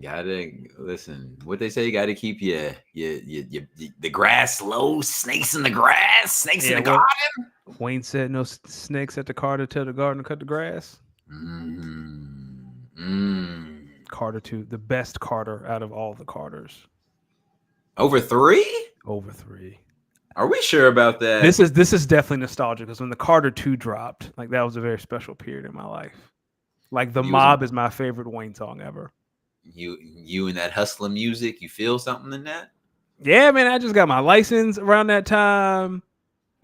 Gotta listen. What they say, you gotta keep the grass low. Snakes in the grass. Snakes in Yeah, the what garden. Wayne said, no snakes at the Carter till the garden cut the grass. Carter 2, the best Carter out of all the Carters. Over 3? Over 3. Are we sure about that? This is definitely nostalgic because when the Carter 2 dropped, like that was a very special period in my life. Like The You was Mob is my favorite Wayne song ever. you and that hustling music. You feel something in that? Yeah, man, I just got my license around that time.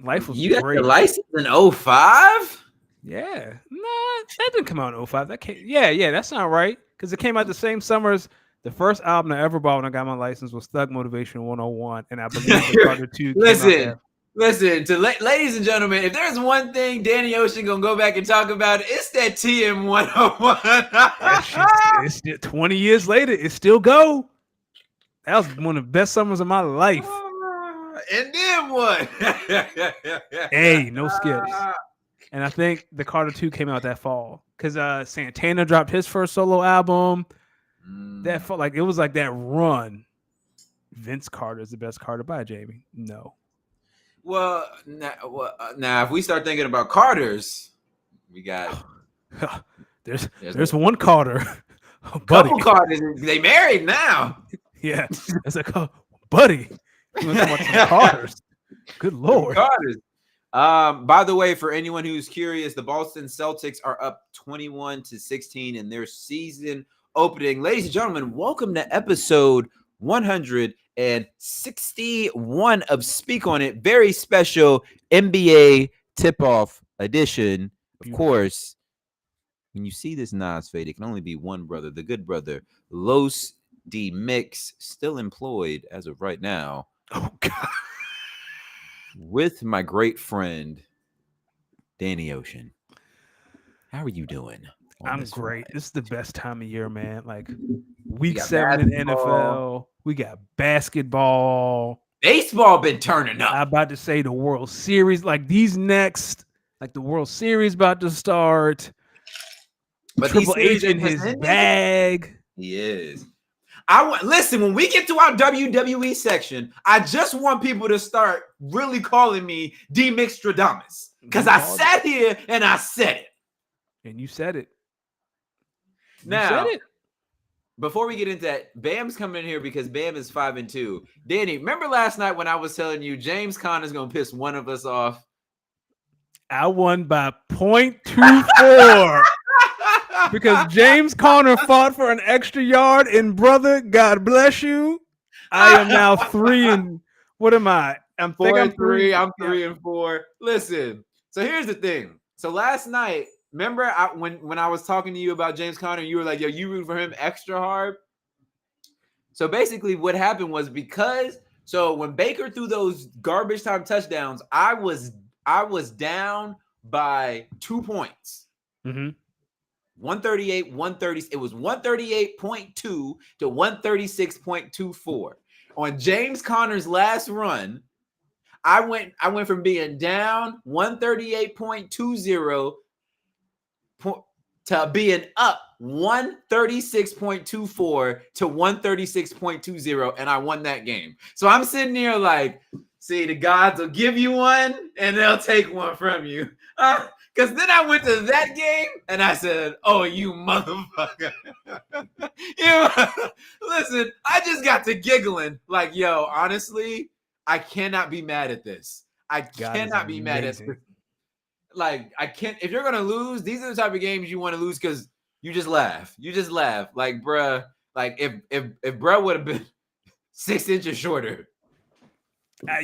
Life was You got your great. license in 05? Yeah. Nah, that didn't come out in 05. That came, yeah, that's not right. Because it came out the same summer as the first album I ever bought when I got my license was Thug Motivation 101. And I believe the Carter 2 came out Listen, there. listen to ladies and gentlemen. If there's one thing Danny Ocean gonna go back and talk about, it's that TM 101. That shit's it's still, 20 years later, it still go. That was one of the best summers of my life. And then what? Hey, no skips. And I think the Carter 2 came out that fall because Santana dropped his first solo album. That felt like it was like that run. Vince Carter is the best Carter by Jamie. No. Well, now if we start thinking about Carters, we got there's one Carter, buddy. Couple Carters. They married now. Yeah, it's like buddy. You want to talk about Carters? Good Lord. Carters. By the way, for anyone who's curious, the Boston Celtics are up 21-16 in their season opening. Ladies and gentlemen, welcome to episode 161 of Speak On It. Very special NBA tip-off edition. Of course, when you see this Nas fade, it can only be one brother, the good brother, Los D Mix, still employed as of right now. Oh, God. With my great friend, Danny Ocean. How are you doing? I'm great. This is the best time of year, man. Like week 7 in NFL. We got basketball. Baseball been turning up. I'm about to say the World Series. Like these next, like the World Series about to start. But Triple H in his bag. He is. Listen, when we get to our WWE section, I just want people to start really calling me D Mixtradamus. Because I sat here and I said it. And you said it. Now, before we get into that, Bam's coming in here because Bam is 5-2. Danny, remember last night when I was telling you James Conner's going to piss one of us off? I won by 0.24. Because James Conner fought for an extra yard, and brother, God bless you. I am now 3 and what am I? I'm 4-3. I'm 3-4. Listen, so here's the thing. So last night, remember when I was talking to you about James Conner, you were like, yo, you root for him extra hard. So basically what happened was when Baker threw those garbage time touchdowns, I was down by 2 points. Mm-hmm. 138, 130. It was 138.2 to 136.24. On James Conner's last run, I went from being down 138.20 to being up 136.24 to 136.20, and I won that game. So I'm sitting here like, see, the gods will give you one, and they'll take one from you. Because then I went to that game, and I said, oh, you motherfucker. Listen, I just got to giggling like, yo, honestly, I cannot be mad at this. I cannot be mad at this. Like, I can't. If you're going to lose, these are the type of games you want to lose because you just laugh. You just laugh. Like, bruh, like if bruh would have been 6 inches shorter,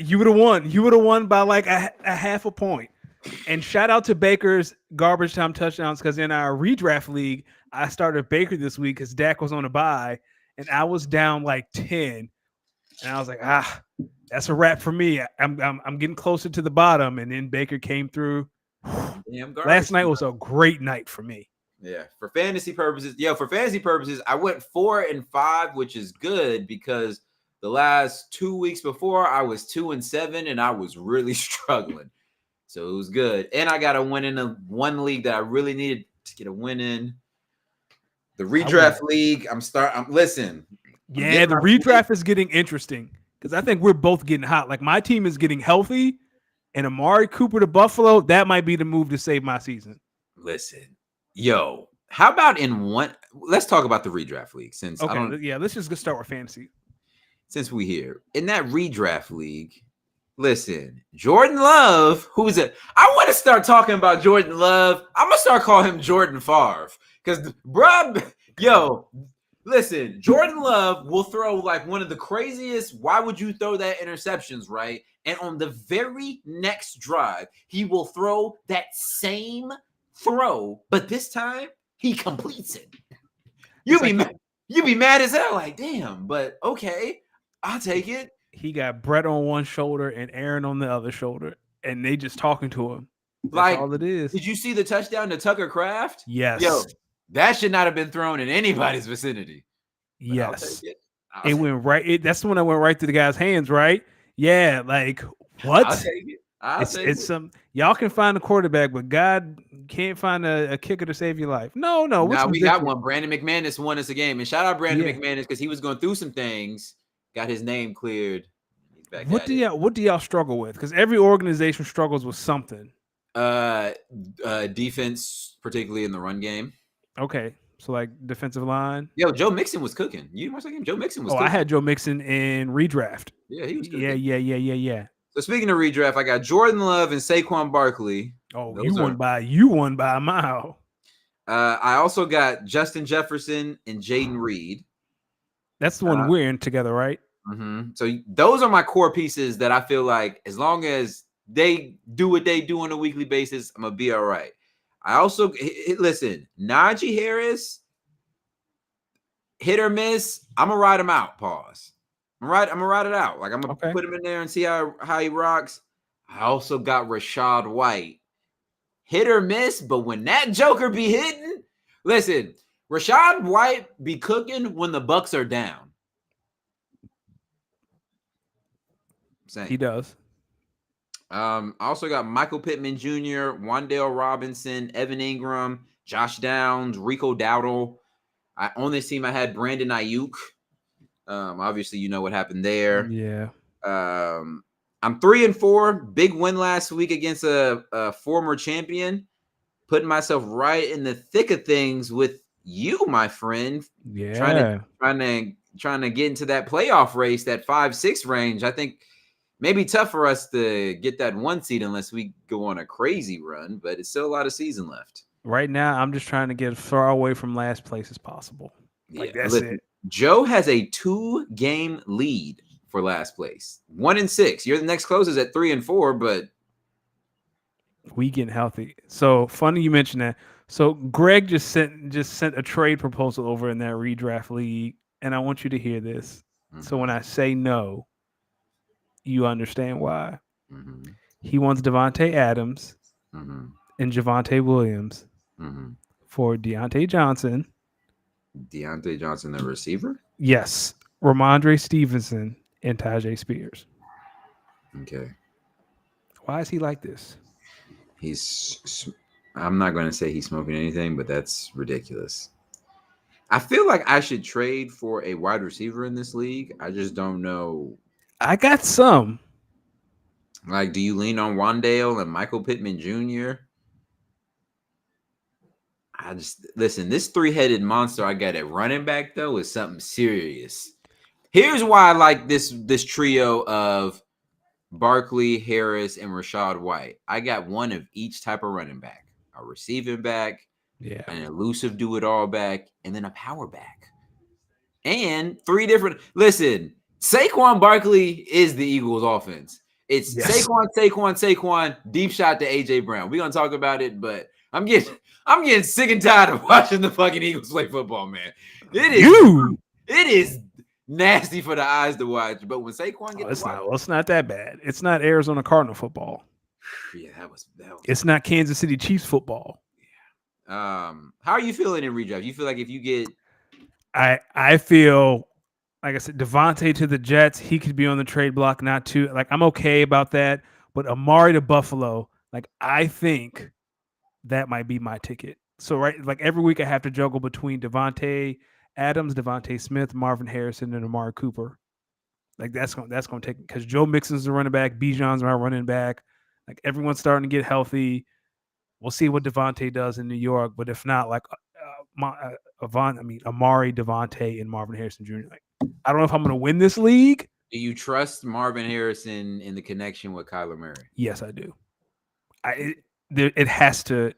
you would have won. You would have won by like a half a point. And shout out to Baker's garbage time touchdowns because in our redraft league, I started Baker this week because Dak was on a bye, and I was down like 10. And I was like, that's a wrap for me. I'm getting closer to the bottom, and then Baker came through. Last night was a great night for me. Yeah, for fantasy purposes, I went 4-5, which is good because the last 2 weeks before I was 2-7, and I was really struggling. So it was good. And I got a win in one league that I really needed to get a win in. The redraft league. Listen. Yeah, the redraft is getting interesting because I think we're both getting hot. Like my team is getting healthy, and Amari Cooper to Buffalo, that might be the move to save my season. Listen, yo, how about let's talk about the redraft league since let's just start with fantasy. Since we here in that redraft league, listen, Jordan Love, who's it? I want to start talking about Jordan Love. I'm gonna start calling him Jordan Favre because, bruh, yo, listen, Jordan Love will throw like one of the craziest. Why would you throw that interceptions, right? And on the very next drive, he will throw that same throw, but this time he completes it. You'd be mad as hell, like damn, but okay. I'll take it. He got Brett on one shoulder and Aaron on the other shoulder, and they just talking to him. That's like all it is. Did you see the touchdown to Tucker Kraft? Yes. Yo, that should not have been thrown in anybody's vicinity. But yes. It went right. That's the one that went right through the guy's hands, right? Yeah. Like what? I'll take it. It's some y'all can find a quarterback, but God can't find a kicker to save your life. No. Now we got one. Brandon McManus won us a game, and shout out Brandon McManus because he was going through some things. Got his name cleared. What do y'all struggle with? Because every organization struggles with something. Defense, particularly in the run game. Okay, so like defensive line. Yo, Joe Mixon was cooking. You watch that game? Joe Mixon was. I had Joe Mixon in redraft. Yeah, he was. Cooking. Yeah. So speaking of redraft, I got Jordan Love and Saquon Barkley. Oh, you won by a mile. I also got Justin Jefferson and Jaden Reed. That's the one we're in together, right? Mm-hmm. So those are my core pieces that I feel like as long as they do what they do on a weekly basis, I'm going to be all right. I also, listen, Najee Harris, hit or miss, I'm going to ride him out, pause. I'm going to ride it out. Like I'm going to put him in there and see how he rocks. I also got Rachaad White. Hit or miss, but when that joker be hitting, listen, Rachaad White be cooking when the Bucks are down. Same. He does. I also got Michael Pittman Jr., Wan'Dale Robinson, Evan Ingram, Josh Downs, Rico Dowdle. On this team, I had Brandon Ayuk. Obviously, you know what happened there. Yeah. I'm 3-4. Big win last week against a former champion. Putting myself right in the thick of things with you, my friend. Yeah. Trying to get into that playoff race, that 5-6 range. I think maybe tough for us to get that 1 seed unless we go on a crazy run, but it's still a lot of season left. Right now, I'm just trying to get as far away from last place as possible. That's it. Joe has a 2-game lead for last place. 1-6. You're the next closest at 3-4, but we getting healthy. So funny you mentioned that. So Greg just sent a trade proposal over in that redraft league, and I want you to hear this. Mm-hmm. So when I say no, you understand why. Mm-hmm. He wants Devontae Adams and Javonte Williams for Deontay Johnson. Deontay Johnson, the receiver? Yes. Ramondre Stevenson and Tajay Spears. Okay. Why is he like this? I'm not going to say he's smoking anything, but that's ridiculous. I feel like I should trade for a wide receiver in this league. I just don't know. I got some. Like, do you lean on Wan'Dale and Michael Pittman Jr.? Listen, this 3-headed monster I got at running back, though, is something serious. Here's why I like this trio of Barkley, Harris, and Rachaad White. I got one of each type of running back. A receiving back, an elusive do-it-all back, and then a power back. And 3 different... Listen, Saquon Barkley is the Eagles' offense. It's Saquon, deep shot to A.J. Brown. We're going to talk about it, but I'm getting sick and tired of watching the fucking Eagles play football, man. It is nasty for the eyes to watch. But when Saquon gets it's not that bad. It's not Arizona Cardinal football. Yeah, that was it's not Kansas City Chiefs football. Yeah. How are you feeling in redraft? You feel like if you get I feel like I said, Devontae to the Jets, he could be on the trade block, not too. Like, I'm okay about that. But Amari to Buffalo, like, I think that might be my ticket. So right, like every week I have to juggle between Devontae Adams, Devontae Smith, Marvin Harrison, and Amari Cooper. Like that's gonna take because Joe Mixon's the running back, Bijan's my running back. Like everyone's starting to get healthy. We'll see what Devontae does in New York, but if not, like Amari, Devontae, and Marvin Harrison Jr. Like I don't know if I'm gonna win this league. Do you trust Marvin Harrison in the connection with Kyler Murray? Yes, I do. It has to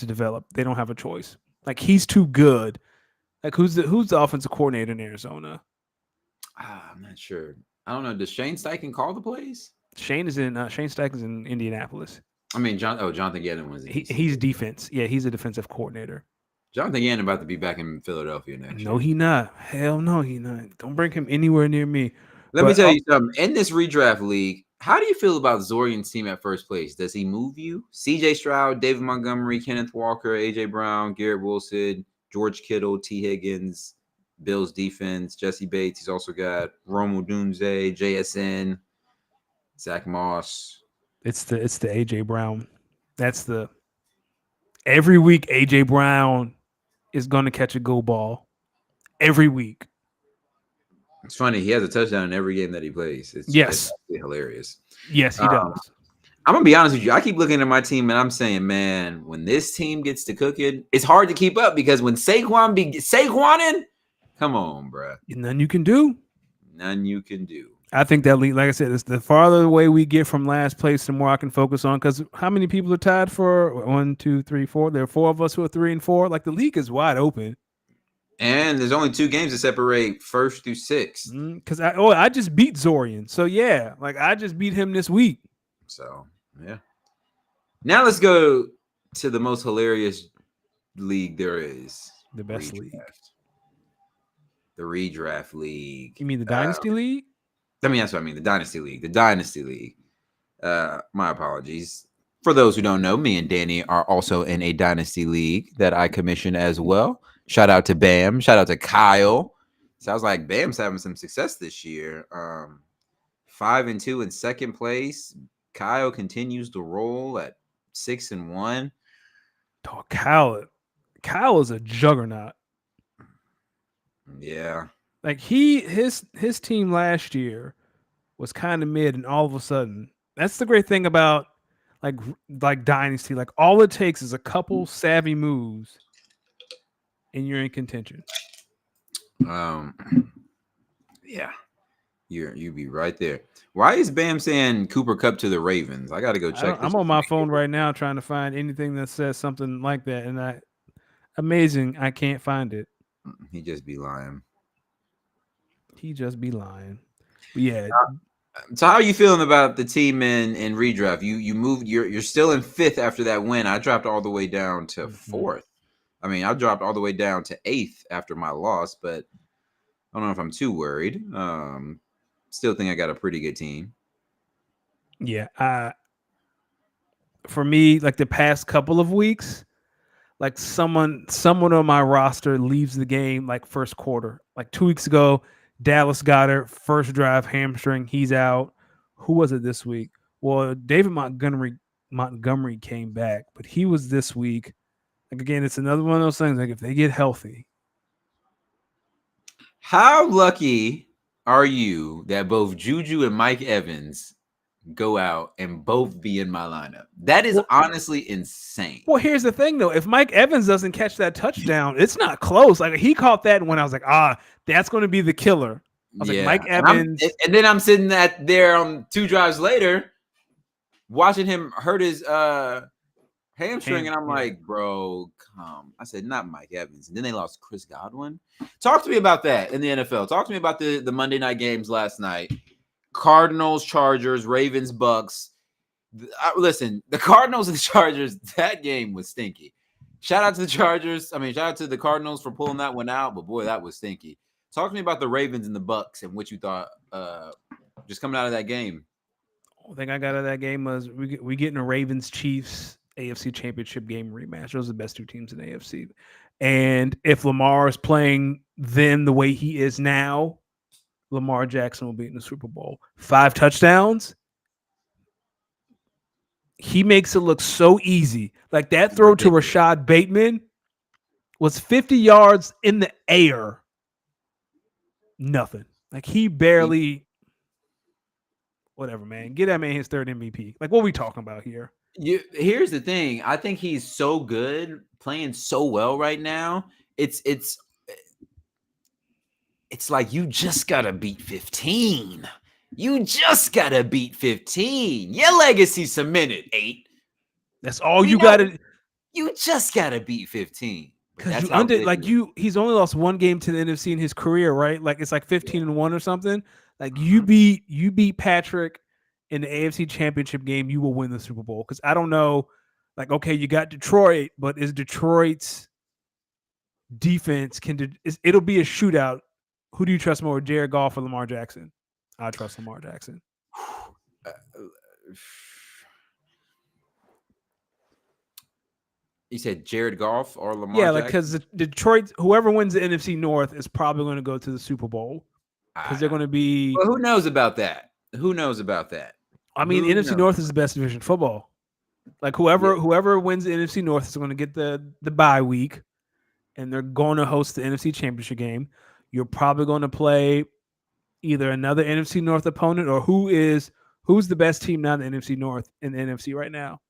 develop. They don't have a choice. Like he's too good. Like who's the offensive coordinator in Arizona? I'm not sure. I don't know. Does Shane Steichen call the plays? Shane Steichen's in Indianapolis. I mean, Jonathan Gannon was. He's defense. Yeah, he's a defensive coordinator. Jonathan Gannon about to be back in Philadelphia next year. No, he not. Hell no, he not. Don't bring him anywhere near me. Let me tell you something. In this redraft league, how do you feel about Zorian's team at first place? Does he move you? C.J. Stroud, David Montgomery, Kenneth Walker, A.J. Brown, Garrett Wilson, George Kittle, T. Higgins, Bills defense, Jesse Bates. He's also got Rome Odunze, JSN, Zach Moss. It's the A.J. Brown. That's the every week A.J. Brown is going to catch a go ball. Every week. It's funny. He has a touchdown in every game that he plays. It's hilarious. Yes, he does. I'm going to be honest with you. I keep looking at my team and I'm saying, man, when this team gets to cooking, it's hard to keep up because when Saquonin, come on, bro. Nothing you can do. None you can do. I think that league, like I said, it's the farther away we get from last place, the more I can focus on. Because how many people are tied for 1, 2, 3, 4? There are 4 of us who are 3 and 4. Like the league is wide open. And there's only 2 games to separate 1st through 6th. Because I just beat Zorian. So yeah, like I just beat him this week. So yeah. Now let's go to the most hilarious league there is. The best league. The redraft league. You mean the Dynasty League? I mean, that's what I mean. The Dynasty League. The Dynasty League. My apologies. For those who don't know, me and Danny are also in a Dynasty League that I commission as well. Shout out to Bam. Shout out to Kyle. Sounds like Bam's having some success this year. 5-2 in second place. Kyle continues to roll at 6-1. Oh, Kyle is a juggernaut. Yeah. Like his team last year was kind of mid, and all of a sudden, that's the great thing about like Dynasty. Like all it takes is a couple savvy moves, and you're in contention. Yeah, you be right there. Why is Bam saying Cooper Kupp to the Ravens? I got to go check. I'm on my phone right now trying to find anything that says something like that, and I can't find it. He just be lying. But yeah. So how are you feeling about the team in redraft? You moved. You're still in 5th after that win. I dropped all the way down to 4th. I mean, I dropped all the way down to 8th after my loss, but I don't know if I'm too worried. Still think I got a pretty good team. Yeah. For me, like the past couple of weeks, like someone on my roster leaves the game like first quarter. Like 2 weeks ago, Dallas Goedert, first drive hamstring, he's out. Who was it this week? Well, David Montgomery came back, but he was this week. Like again, it's another one of those things. Like if they get healthy. How lucky are you that both Juju and Mike Evans go out and both be in my lineup? That is honestly insane. Well, here's the thing though. If Mike Evans doesn't catch that touchdown, it's not close. Like he caught that when I was like, that's going to be the killer. I was like, Mike Evans. And then I'm sitting there on 2 drives later watching him hurt his hamstring, and I'm like, bro, come. I said, not Mike Evans. And then they lost Chris Godwin. Talk to me about that in the NFL. Talk to me about the Monday night games last night. Cardinals, Chargers, Ravens, Bucks. Listen, the Cardinals and the Chargers, that game was stinky. Shout out to the Chargers. I mean, shout out to the Cardinals for pulling that one out, but boy, that was stinky. Talk to me about the Ravens and the Bucks and what you thought just coming out of that game. The thing I got out of that game was we getting a Ravens-Chiefs AFC Championship game rematch. Those are the best 2 teams in the AFC. And if Lamar is playing then the way he is now, Lamar Jackson will be in the Super Bowl. 5 touchdowns. he makes it look so easy. Like that throw to Ridiculous. Rashad Bateman was 50 yards in the air. Nothing. Like he barely. Whatever, man. Get that man his third MVP. Like, what are we talking about here? Here's the thing. I think he's so good, playing so well right now. It's like you just gotta beat 15. You just gotta beat 15. Your legacy cemented, 8. That's all We you know got to. you just gotta beat 15. Because That's you how under good like he is. you, he's only lost one game to the NFC in his career, right? Like it's like 15-1 or something. Like Mhm. you beat Patrick in the AFC Championship game, you will win the Super Bowl. Because I don't know, like okay, you got Detroit, but is Detroit's defense it'll be a shootout? Who do you trust more, Jared Goff or Lamar Jackson? I trust Lamar Jackson. Uh, You said Jared Goff or Lamar Yeah, like Jackson? because Detroit, whoever wins the NFC North is probably going to go to the Super Bowl because they're I, going to be. well, who knows about that? Who knows about that? I mean, Who NFC knows? North is the best division of football. Like Yeah. whoever wins the NFC North is going to get the bye week, and they're going to host the NFC Championship game. You're probably going to play either another NFC North opponent or who's the best team now in the NFC North in the NFC right now?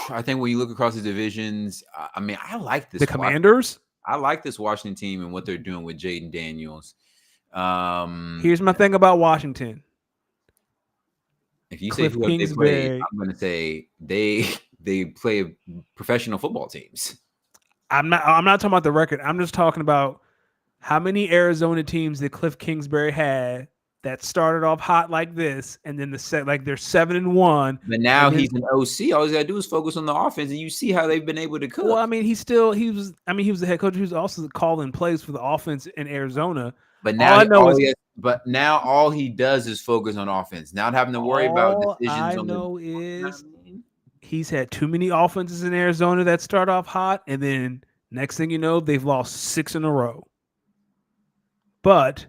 I think when you look across the divisions, I mean, I like this. The Commanders. I like this Washington team and what they're doing with Jaden Daniels. Here's my thing about Washington. If you say Cliff who have they played, Kingsbury. I'm going to say they play professional football teams. I'm not talking about the record. I'm just talking about how many Arizona teams that Cliff Kingsbury had that started off hot like this, and then like they're 7-1. But now and then, he's an OC. All he's got to do is focus on the offense, and you see how they've been able to cook. well, I mean, he was the head coach. He was also calling plays for the offense in Arizona. But All now, I know is now all he does is focus on offense, not having to worry about all decisions I on the. know You know what is I mean? he's had too many offenses in Arizona that start off hot, and then next thing you know, they've lost 6 in a row. But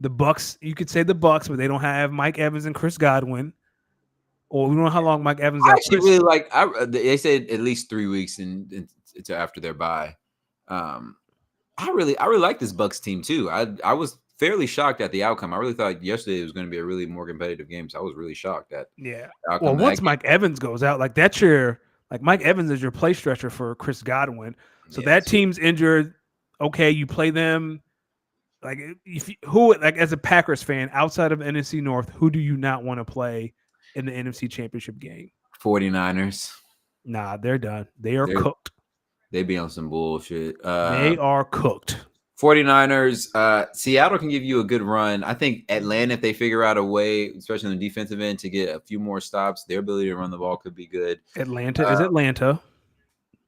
the Bucks, you could say the Bucks, but they don't have Mike Evans and Chris Godwin. Or we don't know how long Mike Evans. I actually really like. They said at least 3 weeks and after their bye. I really like this Bucks team too. I was fairly shocked at the outcome. I really thought yesterday was going to be a really more competitive game. So I was really shocked at Yeah. the outcome. Well, once Mike Evans goes out, like that's Mike Evans is your play stretcher for Chris Godwin. So that team's injured. Okay, you play them. Like as a Packers fan outside of NFC North, who do you not want to play in the NFC Championship game? 49ers. Nah, they're done. They're cooked. They be on some bullshit. They are cooked. 49ers. Seattle can give you a good run. I think Atlanta, if they figure out a way, especially on the defensive end, to get a few more stops, their ability to run the ball could be good. Atlanta is Atlanta.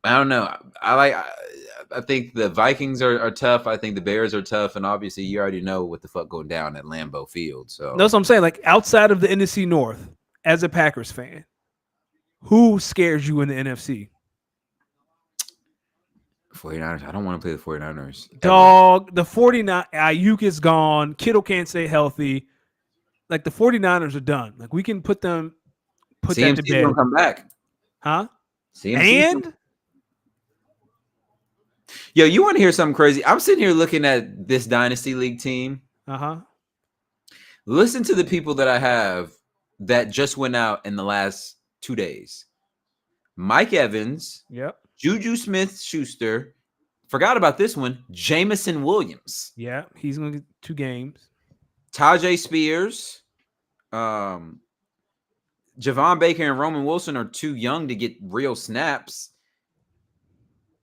I don't know. I think the Vikings are tough. I think the Bears are tough, and obviously you already know what the fuck going down at Lambeau Field. So that's what I'm saying. Like outside of the NFC North, as a Packers fan, who scares you in the NFC? 49ers. I don't want to play the 49ers. Dog, the 49 Ayuk is gone. Kittle can't stay healthy. Like the 49ers are done. Like we can put that to bed. Gonna come back. Huh? CMC And yo, you want to hear something crazy? I'm sitting here looking at this Dynasty League team. Listen to the people that I have that just went out in the last 2 days. Mike Evans. Yep. Juju Smith-Schuster. Forgot about this one. Jamison Williams. Yeah, he's going to get 2 games. Tajay Spears. Javon Baker and Roman Wilson are too young to get real snaps.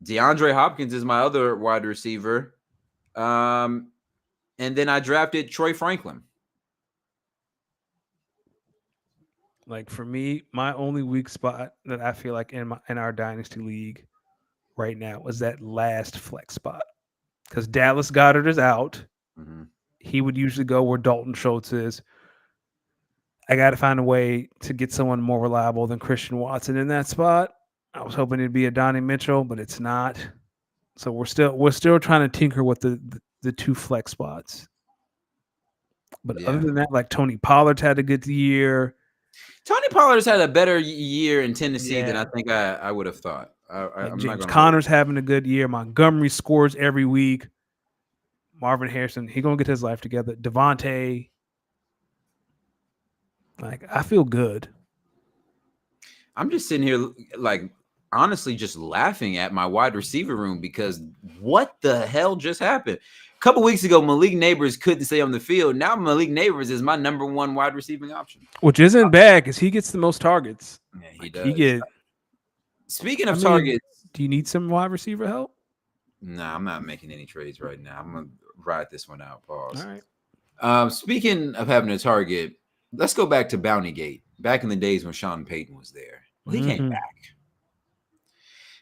DeAndre Hopkins is my other wide receiver. And then I drafted Troy Franklin. Like for me, my only weak spot that I feel like in our dynasty league right now is that last flex spot because Dallas Goedert is out. Mm-hmm. He would usually go where Dalton Schultz is. I got to find a way to get someone more reliable than Christian Watson in that spot. I was hoping it'd be a Donnie Mitchell, but it's not. So we're still trying to tinker with the 2 flex spots. But other than that, like Tony Pollard had a good year. Tony Pollard's had a better year in Tennessee than I Yeah. think I would have thought. Like I'm not James going to hold. Conner's having a good year. Montgomery scores every week. Marvin Harrison, he gonna get his life together. Devontae, like I feel good. I'm just sitting here, like, honestly, just laughing at my wide receiver room because what the hell just happened? A couple weeks ago, Malik Neighbors couldn't stay on the field. Now Malik Neighbors is my number one wide receiving option. Which isn't bad because he gets the most targets. Yeah, he Like he does. get. Speaking I of mean, targets, do you need some wide receiver help? nah, I'm not making any trades right now. I'm gonna ride this one out. All Pause. right. Speaking of having a target, let's go back to Bounty Gate. Back in the days when Sean Payton was there. Well, he came back.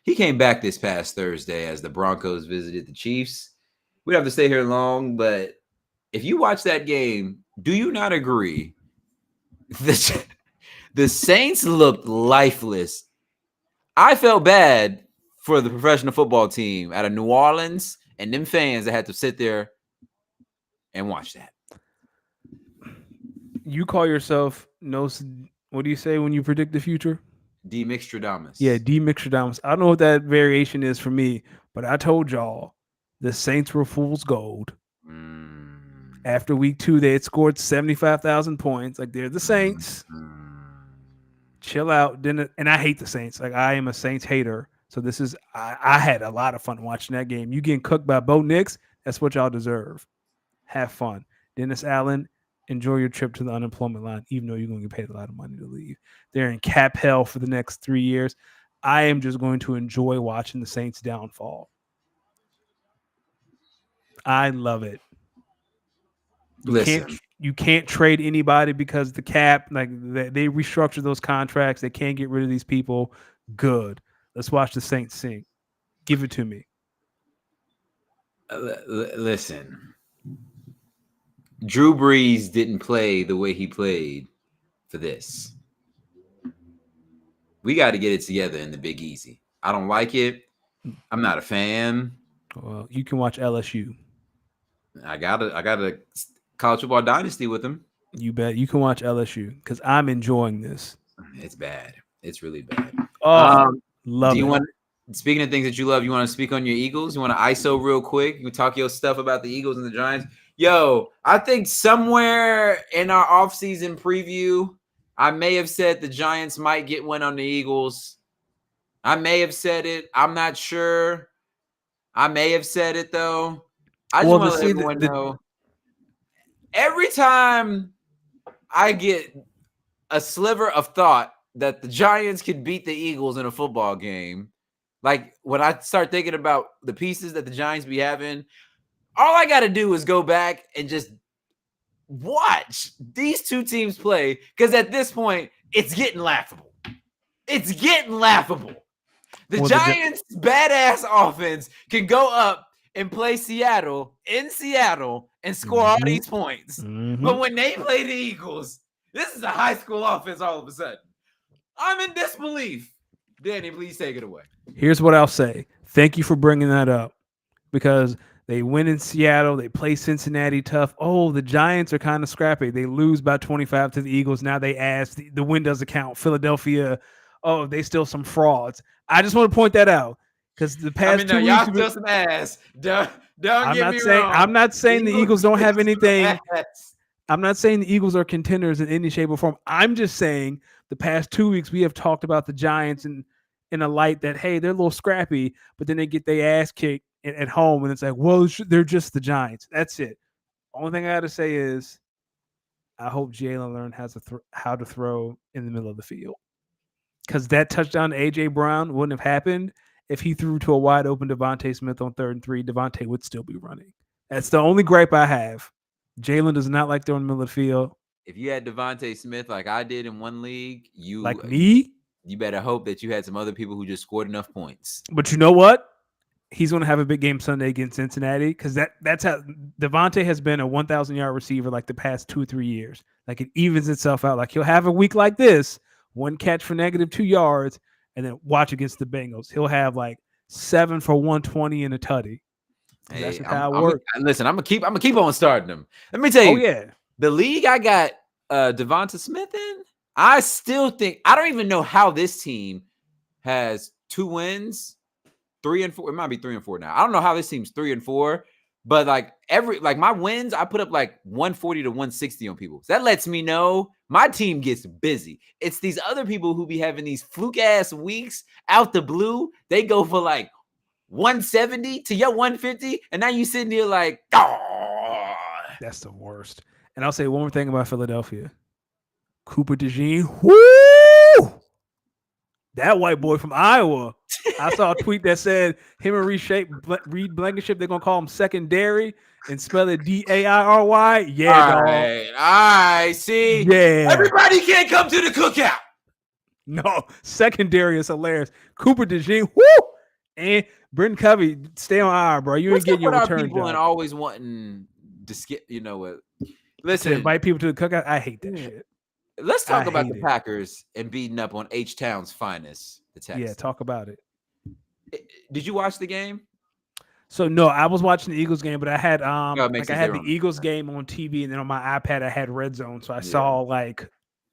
He came back this past Thursday as the Broncos visited the Chiefs. We don't have to stay here long, but if you watch that game, do you not agree that the Saints looked lifeless? I felt bad for the professional football team out of New Orleans and them fans that had to sit there and watch that. You call yourself no. What do you say when you predict the future? D. Mixtradamus. Yeah, D. Mixtradamus. I don't know what that variation is for me, but I told y'all the Saints were fool's gold. After week 2, they had scored 75,000 points. Like they're the Saints. Chill out. And I hate the Saints. Like I am a Saints hater. So this is I had a lot of fun watching that game. You getting cooked by Bo Nix, that's what y'all deserve. Have fun. Dennis Allen, enjoy your trip to the unemployment line, even though you're going to get paid a lot of money to leave. They're in cap hell for the next 3 years. I am just going to enjoy watching the Saints downfall. I love it. You can't trade anybody because the cap, like they restructure those contracts. They can't get rid of these people. Good. Let's watch the Saints sing. Give it to me. Listen, Drew Brees didn't play the way he played for this. We got to get it together in the Big Easy. I don't like it. I'm not a fan. Well, you can watch LSU. I got a college football dynasty with him. You bet. You can watch LSU because I'm enjoying this. It's bad. It's really bad. Love it. Speaking of things that you love, you want to speak on your Eagles? You want to ISO real quick? You can talk your stuff about the Eagles and the Giants. Yo, I think somewhere in our offseason preview, I may have said the Giants might get one on the Eagles. I may have said it. I'm not sure. I may have said it, though. I just want to let everyone know. Every time I get a sliver of thought that the Giants could beat the Eagles in a football game, like when I start thinking about the pieces that the Giants be having, all I got to do is go back and just watch these two teams play because at this point, it's getting laughable. It's getting laughable. The Giants' badass offense can go up and play Seattle in Seattle and score all these points. But when they play the Eagles, this is a high school offense all of a sudden. I'm in disbelief. Danny, please take it away. Here's what I'll say. Thank you for bringing that up because they win in Seattle. They play Cincinnati tough. Oh, the Giants are kind of scrappy. They lose by 25 to the Eagles. Now they ask the win doesn't count. Philadelphia, oh, they still some frauds. I just want to point that out because the past 2 weeks, y'all still some ass. Don't get me wrong. I'm not saying the Eagles don't have anything. I'm not saying the Eagles are contenders in any shape or form. I'm just saying the past 2 weeks we have talked about the Giants in a light that, hey, they're a little scrappy, but then they get their ass kicked at home, and it's like, well, they're just the Giants. That's it. Only thing I got to say is I hope Jalen learned how to throw in the middle of the field. Because that touchdown to A.J. Brown wouldn't have happened if he threw to a wide open Devontae Smith on 3rd and 3. Devontae would still be running. That's the only gripe I have. Jalen does not like throwing in the middle of the field. If you had Devontae Smith like I did in one league, you better hope that you had some other people who just scored enough points. But you know what? He's going to have a big game Sunday against Cincinnati because that's how Devontae has been a 1,000-yard receiver like the past 2 or 3 years. Like it evens itself out. Like he'll have a week like this, one catch for -2 yards, and then watch against the Bengals. He'll have like 7 for 120 and a tutty. Hey, that's how it works. Listen, I'm gonna keep on starting them. Let me tell you. Oh yeah, the league I got Devonta Smith in. I still think I don't even know how this team has 2 wins, 3 and 4. It might be 3 and 4 now. I don't know how this team's 3 and 4, but like my wins, I put up like 140 to 160 on people. So that lets me know my team gets busy. It's these other people who be having these fluke ass weeks out the blue. They go for like 170 to your 150, and now you sitting here like, oh. That's the worst. And I'll say one more thing about Philadelphia. Cooper DeJean, whoo! That white boy from Iowa. I saw a tweet that said him and Reed Blankenship, they're gonna call him secondary and spell it Dairy. Yeah, All dog. right. All right. See, Yeah. everybody can't come to the cookout. No, secondary is hilarious. Cooper DeJean, whoo! And Brenton Covey, stay on IR, bro. You ain't getting your return people job. and always wanting to skip. You know what? To Listen, invite people to the cookout. I hate that shit. let's talk about hate the it. Packers and beating up on H Town's finest, the Texans. Yeah, talk about it. Did you watch the game? So no, I was watching the Eagles game, but I had makes I sense had they're the on. Eagles Okay. game on TV, and then on my iPad I had Red Zone, so I saw like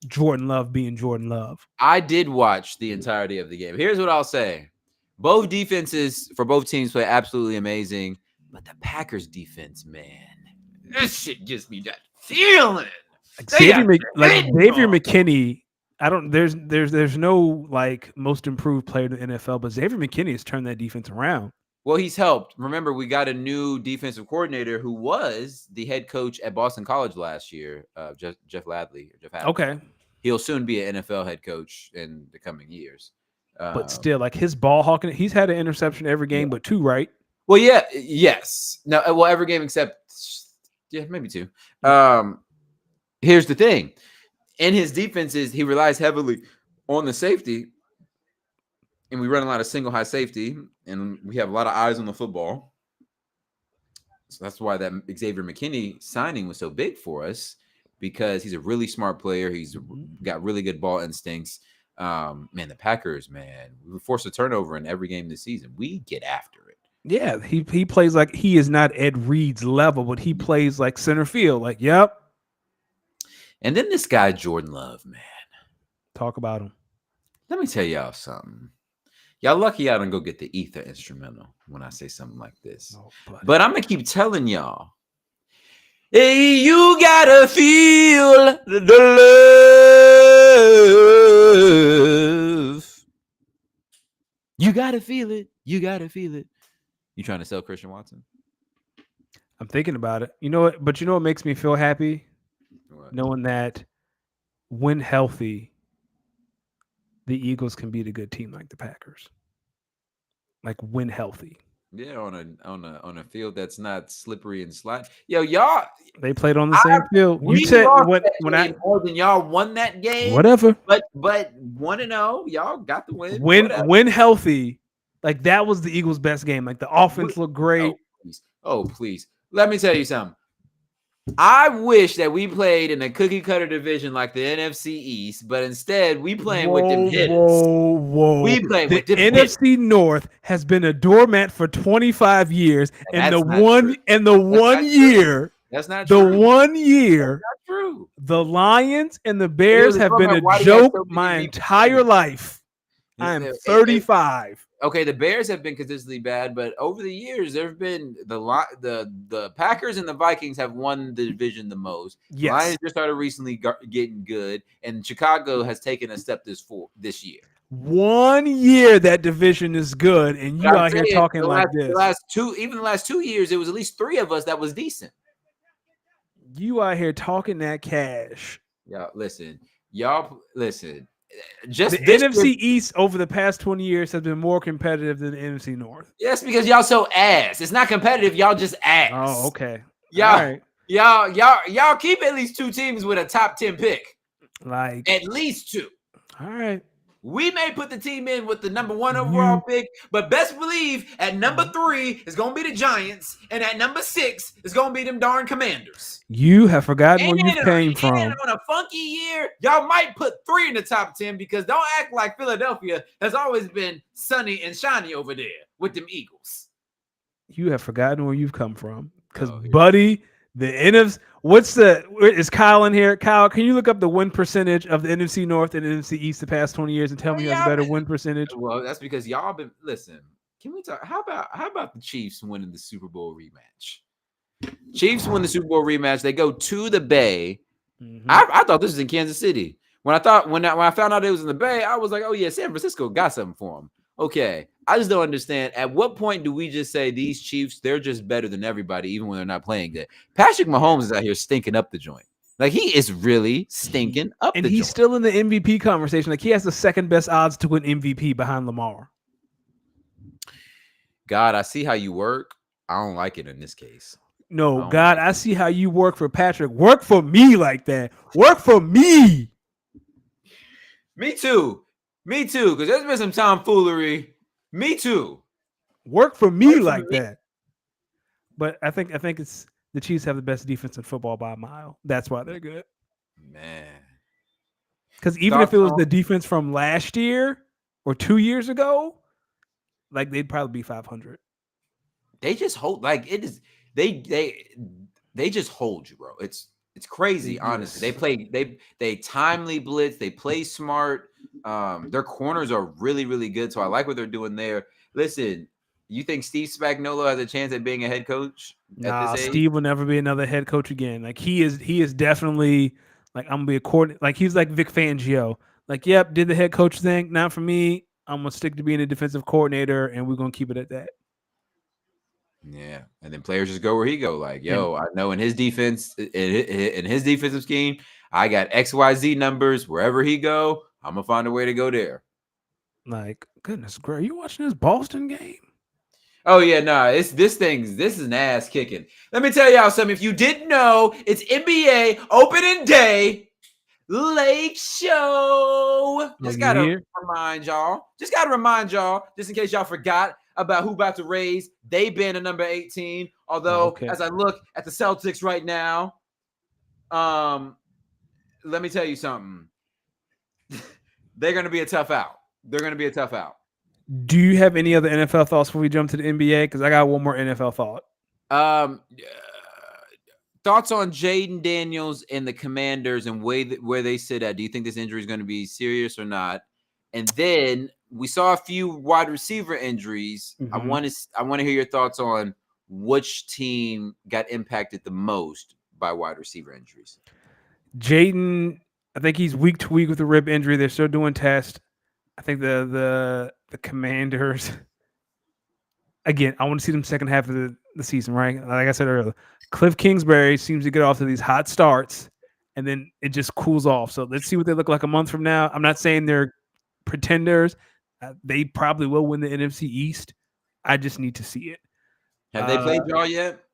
Jordan Love being Jordan Love. I did watch the entirety of the game. Here's what I'll say: both defenses for both teams play absolutely amazing, but the Packers defense, man, this shit gives me that feeling. Xavier McKinney. I don't. There's no like most improved player in the NFL, but Xavier McKinney has turned that defense around. Well, he's helped. Remember, we got a new defensive coordinator who was the head coach at Boston College last year, Jeff Hadley. Okay. He'll soon be an NFL head coach in the coming years. But still, like his ball hawking, he's had an interception every game, but 2, right? Well, yes. No, well, every game except, maybe 2. Here's the thing. In his defenses, he relies heavily on the safety, and we run a lot of single high safety, and we have a lot of eyes on the football. So that's why that Xavier McKinney signing was so big for us, because he's a really smart player. He's got really good ball instincts. Man, the Packers, man, we force a turnover in every game this season. We get after it. Yeah, he plays like he is not Ed Reed's level, but he plays like center field. Like, yep. And then this guy, Jordan Love, man. Talk about him. Let me tell y'all something. Y'all lucky I don't go get the ether instrumental when I say something like this. Oh, but I'm going to keep telling y'all. Hey, you got to feel the love. You got to feel it. You got to feel it. You trying to sell Christian Watson? I'm thinking about it. You know what? But you know what makes me feel happy? What? Knowing that when healthy, the Eagles can beat a good team like the Packers. Like when healthy. Yeah, on a field that's not slippery and slide. Yo, y'all, they played on the same field. You said when I more than y'all won that game. Whatever. But 1-0, y'all got the win. When healthy, like that was the Eagles' best game. Like the offense looked great. Oh, please. Let me tell you something. I wish that we played in a cookie cutter division like the NFC East, but instead we playing with them hitters. Whoa. We playing with them NFC hitters. North has been a doormat for 25 years, and the one year that's not the true. 1 year That's not true. The Lions and the Bears have been a joke my entire life. I am 35. Okay, the Bears have been consistently bad, but over the years, there have been the Packers and the Vikings have won the division the most. Yes. The Lions just started recently getting good, and Chicago has taken a step this year. 1 year that division is good, and you out here talking like this. The last 2 years, it was at least 3 of us that was decent. You out here talking that cash. Y'all listen. Just the NFC East over the past 20 years has been more competitive than the NFC North. Yes, because y'all so ass. It's not competitive. Y'all just ass. Oh, okay. Y'all keep at least 2 teams with a top 10 pick. Like at least 2. All right. We may put the team in with the number 1 overall pick, but best believe at number 3 is going to be the Giants, and at number 6 is going to be them darn Commanders. You have forgotten where you came from. And on a funky year, y'all might put 3 in the top 10 because don't act like Philadelphia has always been sunny and shiny over there with them Eagles. You have forgotten where you've come from because, buddy, the NFC. Is Kyle in here? Kyle, can you look up the win percentage of the NFC North and the NFC East the past 20 years and tell Well, me who has a yeah, better win percentage? well, that's because y'all been listen. Can we talk? How about the Chiefs winning the Super Bowl rematch? Chiefs win the Super Bowl rematch. They go to the Bay. Mm-hmm. I thought this was in Kansas City. When I found out it was in the Bay, I was like, oh yeah, San Francisco got something for them. Okay, I just don't understand. At what point do we just say these Chiefs, they're just better than everybody, even when they're not playing good? Patrick Mahomes is out here stinking up the joint. Like he is really stinking up And the he's joint. still in the MVP conversation. Like he has the second best odds to win MVP behind Lamar. God, I see how you work. I don't like it in this case. No, I don't God, like I see how you work for Patrick. Work for me like that. Work for me. Me too. Me too. Because there's been some tomfoolery. Me too. Work for me Work for like me. that. But I think it's the Chiefs have the best defense in football by a mile. That's why they're good. Man. Because even if Thoughts it was on the defense from last year or 2 years ago, like they'd probably be 500. they just hold like it is they just hold you, bro. It's crazy, honestly. They Yes. play they timely blitz, they play smart. Their corners are really, really good. So I like what they're doing there. Listen, you think Steve Spagnuolo has a chance at being a head coach at this Nah, age? Steve will never be another head coach again. Like he is definitely like I'm gonna be a coordinator. Like he's like Vic Fangio. Like, yep, did the head coach thing. Not for me. I'm gonna stick to being a defensive coordinator, and we're gonna keep it at that. Yeah, and then players just go where he go. Like, And yo, I know in his defense, in his defensive scheme, I got XYZ numbers. Wherever he go, I'm gonna find a way to go there. like, goodness, great. You watching this Boston game? Oh yeah, nah, this is an ass kicking. Let me tell y'all something. If you didn't know, it's NBA opening day. Lake Show. Oh, you here? Just gotta remind y'all, just in case y'all forgot about who about to raise. They been a number 18. Oh, Although, okay. as I look at the Celtics right now, um, let me tell you something. They're gonna be a tough out. They're gonna be a tough out. Do you have any other NFL thoughts before we jump to the NBA? Because I got one more NFL thought. Um, thoughts on Jaden Daniels and the Commanders and where they sit at? Do you think this injury is going to be serious or not? And then we saw a few wide receiver injuries. Mhm. I want to hear your thoughts on which team got impacted the most by wide receiver injuries. Jaden, I think he's week to week with a rib injury. They're still doing tests. I think the Commanders. Again, I want to see them second half of the season, right? Like I said earlier, Cliff Kingsbury seems to get off to these hot starts, and then it just cools off. So let's see what they look like a month from now. I'm not saying they're pretenders. They probably will win the NFC East. I just need to see it. Have they Uh, played y'all yet?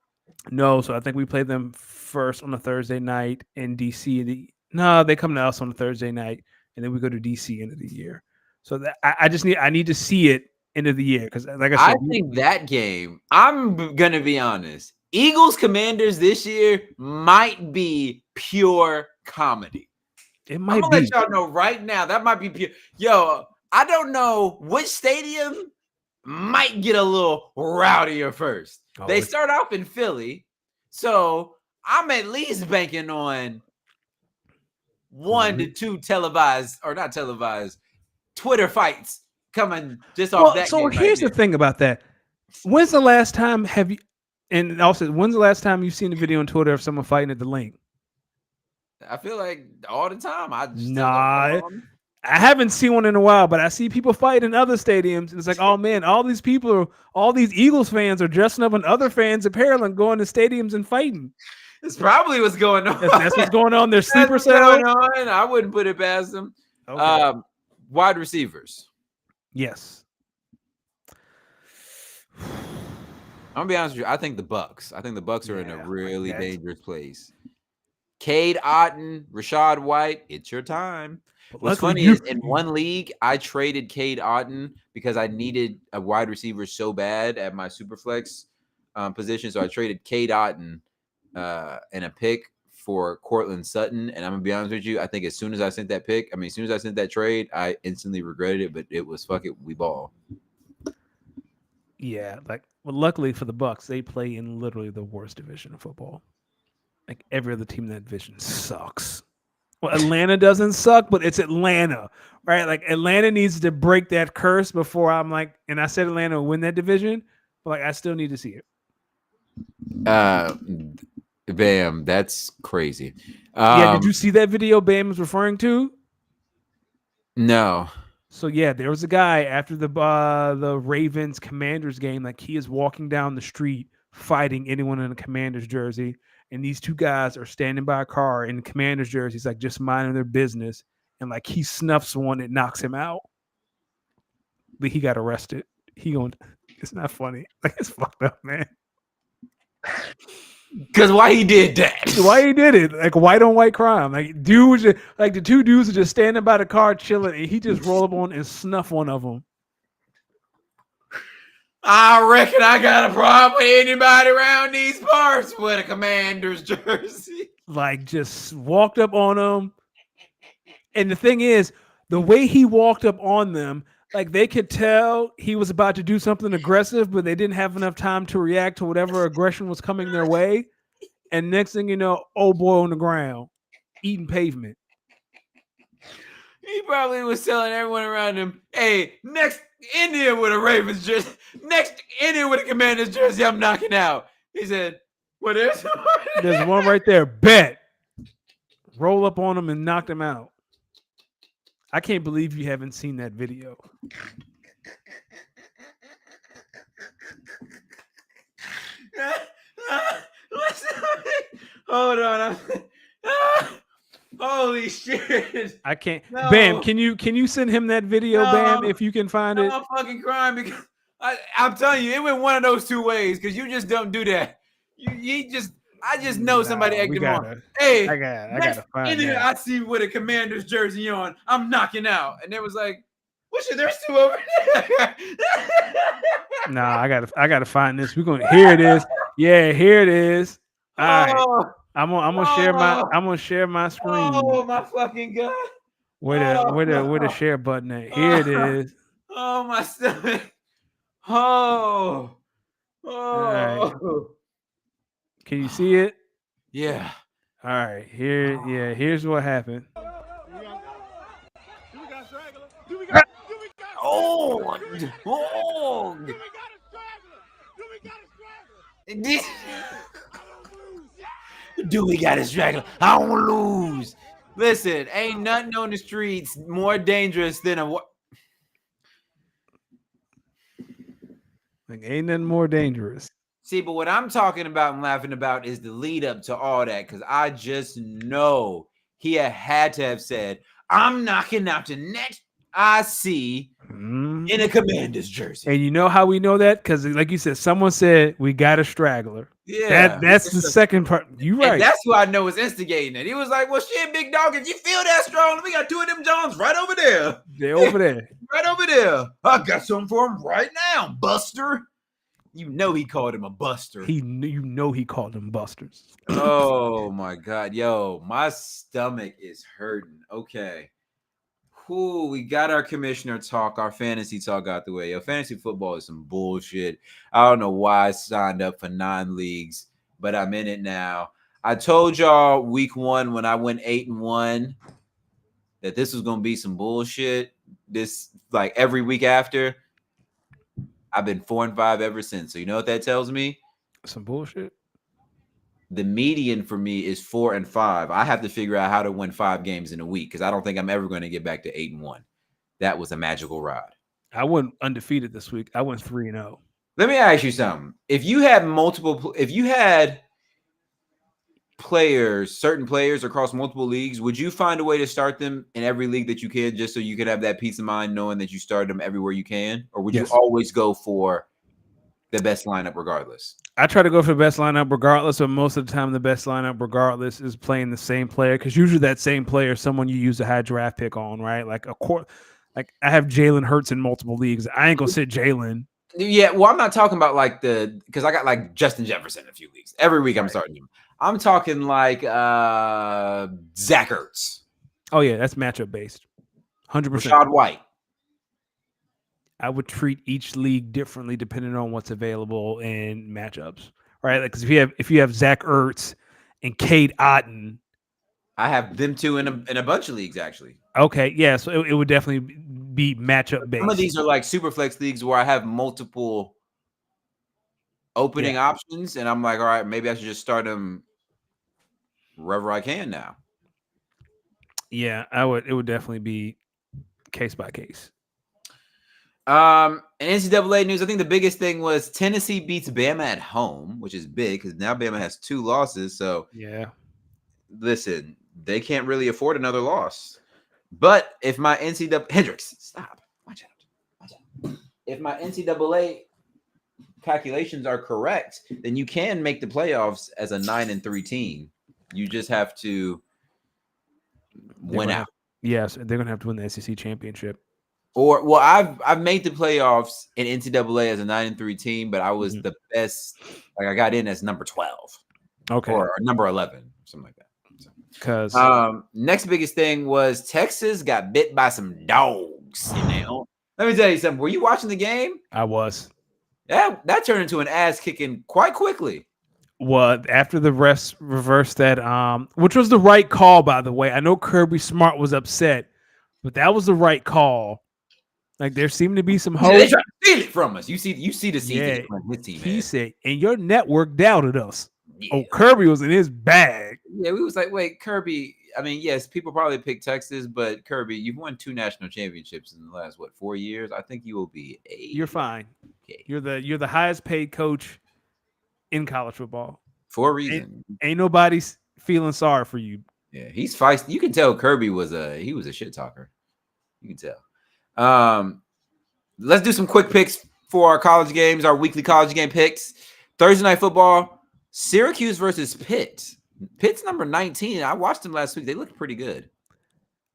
no, so I think we play them first on a Thursday night in DC. No, they come to us on a Thursday night, and then we go to DC end of the year. So that I need to see it end of the year because, like I I said, think that game, gonna be honest. Eagles Commanders this year might be pure comedy. it I'm might gonna let be. y'all know right now. That might be pure. Yo, I don't know which stadium might get a little rowdier first. Oh, They it's start off in Philly, so I'm at least banking on one to on. two televised or not televised Twitter fights coming just off Well, that so game right here's the there. thing about that. When's the last time have you? And also, when's the last time you've seen a video on Twitter of someone fighting at the link? I feel like all the time. I just still don't Nah, know. I haven't seen one in a while, but I see people fight in other stadiums, and it's like, oh man, all these Eagles fans are dressing up in other fans' apparel and going to stadiums and fighting. It's probably what's going on. That's what's going on. There's That's sleeper what's going cells. on. I wouldn't put it past them. Okay. Wide receivers. Yes. I'm gonna be honest with you. I think the Bucks. I think the Bucks are in a Yeah, like really that. dangerous place. Cade Otton, Rashad White, it's your time. But What's luckily, funny is in one league, I traded Cade Otton because I needed a wide receiver so bad at my superflex position. So I traded Cade Otton and a pick for Cortland Sutton. And I'm gonna be honest with you, I think as soon as I sent that pick, as soon as I sent that trade, I instantly regretted it. But it was fuck it, we ball. yeah, like well, luckily for the Bucks, they play in literally the worst division of football. Like every other team in that division sucks. Well, Atlanta doesn't suck, but it's Atlanta, right? Like Atlanta needs to break that curse before I'm like, and I said Atlanta will win that division, but like I still need to see it. Bam, that's crazy. Yeah, did you see that video Bam was referring to? No. So yeah, there was a guy after the Ravens Commanders game, like he is walking down the street fighting anyone in a Commanders jersey, and these two guys are standing by a car in Commanders jerseys, like just minding their business, and like he snuffs one and knocks him out, but he got arrested. He going, it's not funny, like it's fucked up, man. Because why he did that? Why he did it? Like white on white crime. Like dude was just, like the two dudes are just standing by the car chilling, and he just roll up on and snuff one of them. I reckon I got a problem with anybody around these parts with a Commander's jersey. Like just walked up on them, and the thing is, the way he walked up on them, like they could tell he was about to do something aggressive, but they didn't have enough time to react to whatever aggression was coming their way. And next thing you know, old boy on the ground, eating pavement. He probably was telling everyone around him, hey, next Indian with a Ravens jersey, next Indian with a Commander's jersey, I'm knocking out. He said, what is? There's one right there. Bet. Roll up on him and knocked him out. I can't believe you haven't seen that video. Hold on. Holy shit. I can't. No. Bam, can you send him that video, No. Bam, if you can find it? I'm fucking crying because I'm telling you, it went one of those two ways because you just don't do that. I just know somebody egged him on. Hey, I gotta find that. I see with a Commander's jersey on, I'm knocking out. And it was like, what shit, there's two over there. Nah, I gotta find this. We're gonna here it is. Yeah, here it is. All right. I'm gonna share my screen. Oh my fucking god. Where the share button at? Here it is. Oh my stomach. Oh. Right. Can you see it? Yeah. All right. Here's what happened. Do we got a straggler? I don't lose. Listen, ain't nothing on the streets more dangerous than a what? Like, ain't nothing more dangerous. See, but what I'm talking about and laughing about is the lead up to all that, because I just know he had to have said, I'm knocking out the next I see in a Commander's jersey. And you know how we know that? Because, like you said, someone said we got a straggler. Yeah, that's the second part. You right. And that's who I know is instigating it. He was like, well, shit, big dog, if you feel that strong, we got two of them Johns right over there. They're over there. Right over there. I got something for him right now, Buster. You know he called him a buster. He called them busters. Oh my god, yo, my stomach is hurting. Okay. Cool. We got our commissioner talk, our fantasy talk out the way. Yo, fantasy football is some bullshit. I don't know why I signed up for 9 leagues, but I'm in it now. I told y'all week 1 when I went 8-1 that this was gonna be some bullshit. This like every week after. I've been 4-5 ever since. So you know what that tells me? Some bullshit. The median for me is 4-5. I have to figure out how to win 5 games in a week because I don't think I'm ever going to get back to 8-1. That was a magical ride. I went undefeated this week. I went 3-0. Let me ask you something. If you had certain players across multiple leagues, would you find a way to start them in every league that you can just so you could have that peace of mind knowing that you started them everywhere you can? Or would you always go for the best lineup regardless? I try to go for the best lineup regardless, but most of the time the best lineup regardless is playing the same player because usually that same player is someone you use a high draft pick on, right? Like I have Jalen Hurts in multiple leagues. I ain't gonna sit Jalen. Yeah, well, I'm not talking about like because I got like Justin Jefferson in a few leagues. Every week I'm starting him. I'm talking like Zach Ertz. Oh yeah, that's matchup based. 100%. Rashad White. I would treat each league differently depending on what's available in matchups, right? Like, because if you have Zach Ertz and Cade Otton. I have them two in a bunch of leagues actually. Okay, yeah, so it would definitely be matchup based. Some of these are like super flex leagues where I have multiple opening options, and I'm like, all right, maybe I should just start them wherever I can now. Yeah, I would. It would definitely be case by case. In NCAA news, I think the biggest thing was Tennessee beats Bama at home, which is big because now Bama has 2 losses. So Yeah, listen, they can't really afford another loss. But if my NCAA Hendricks, stop, watch out. If my NCAA calculations are correct, then you can make the playoffs as a 9-3 team. You just have to win out. Yes, they're gonna have to win the SEC championship. Or well, I've made the playoffs in NCAA as a 9-3 team, but I was the best. Like I got in as number 12, or number 11, something like that. Because next biggest thing was Texas got bit by some dogs. Let me tell you something. Were you watching the game? I was. Yeah, that turned into an ass kicking quite quickly. Well, after the refs reversed that, which was the right call, by the way. I know Kirby Smart was upset, but that was the right call. Like there seemed to be some hope. They tried to steal it from us. You see the season his team. He said, and your network doubted us. Yeah. Oh, Kirby was in his bag. Yeah, we was like, wait, Kirby. I mean, yes, people probably pick Texas, but Kirby, you've won 2 national championships in the last 4 years. I think you will be You're fine. Okay. You're the highest paid coach in college football for a reason. Ain't nobody feeling sorry for you. Yeah, he's feisty. You can tell Kirby was a shit talker. You can tell. Let's do some quick picks for our college games, our weekly college game picks. Thursday night football, Syracuse versus Pitt. Pitt's number 19. I watched them last week. They look pretty good.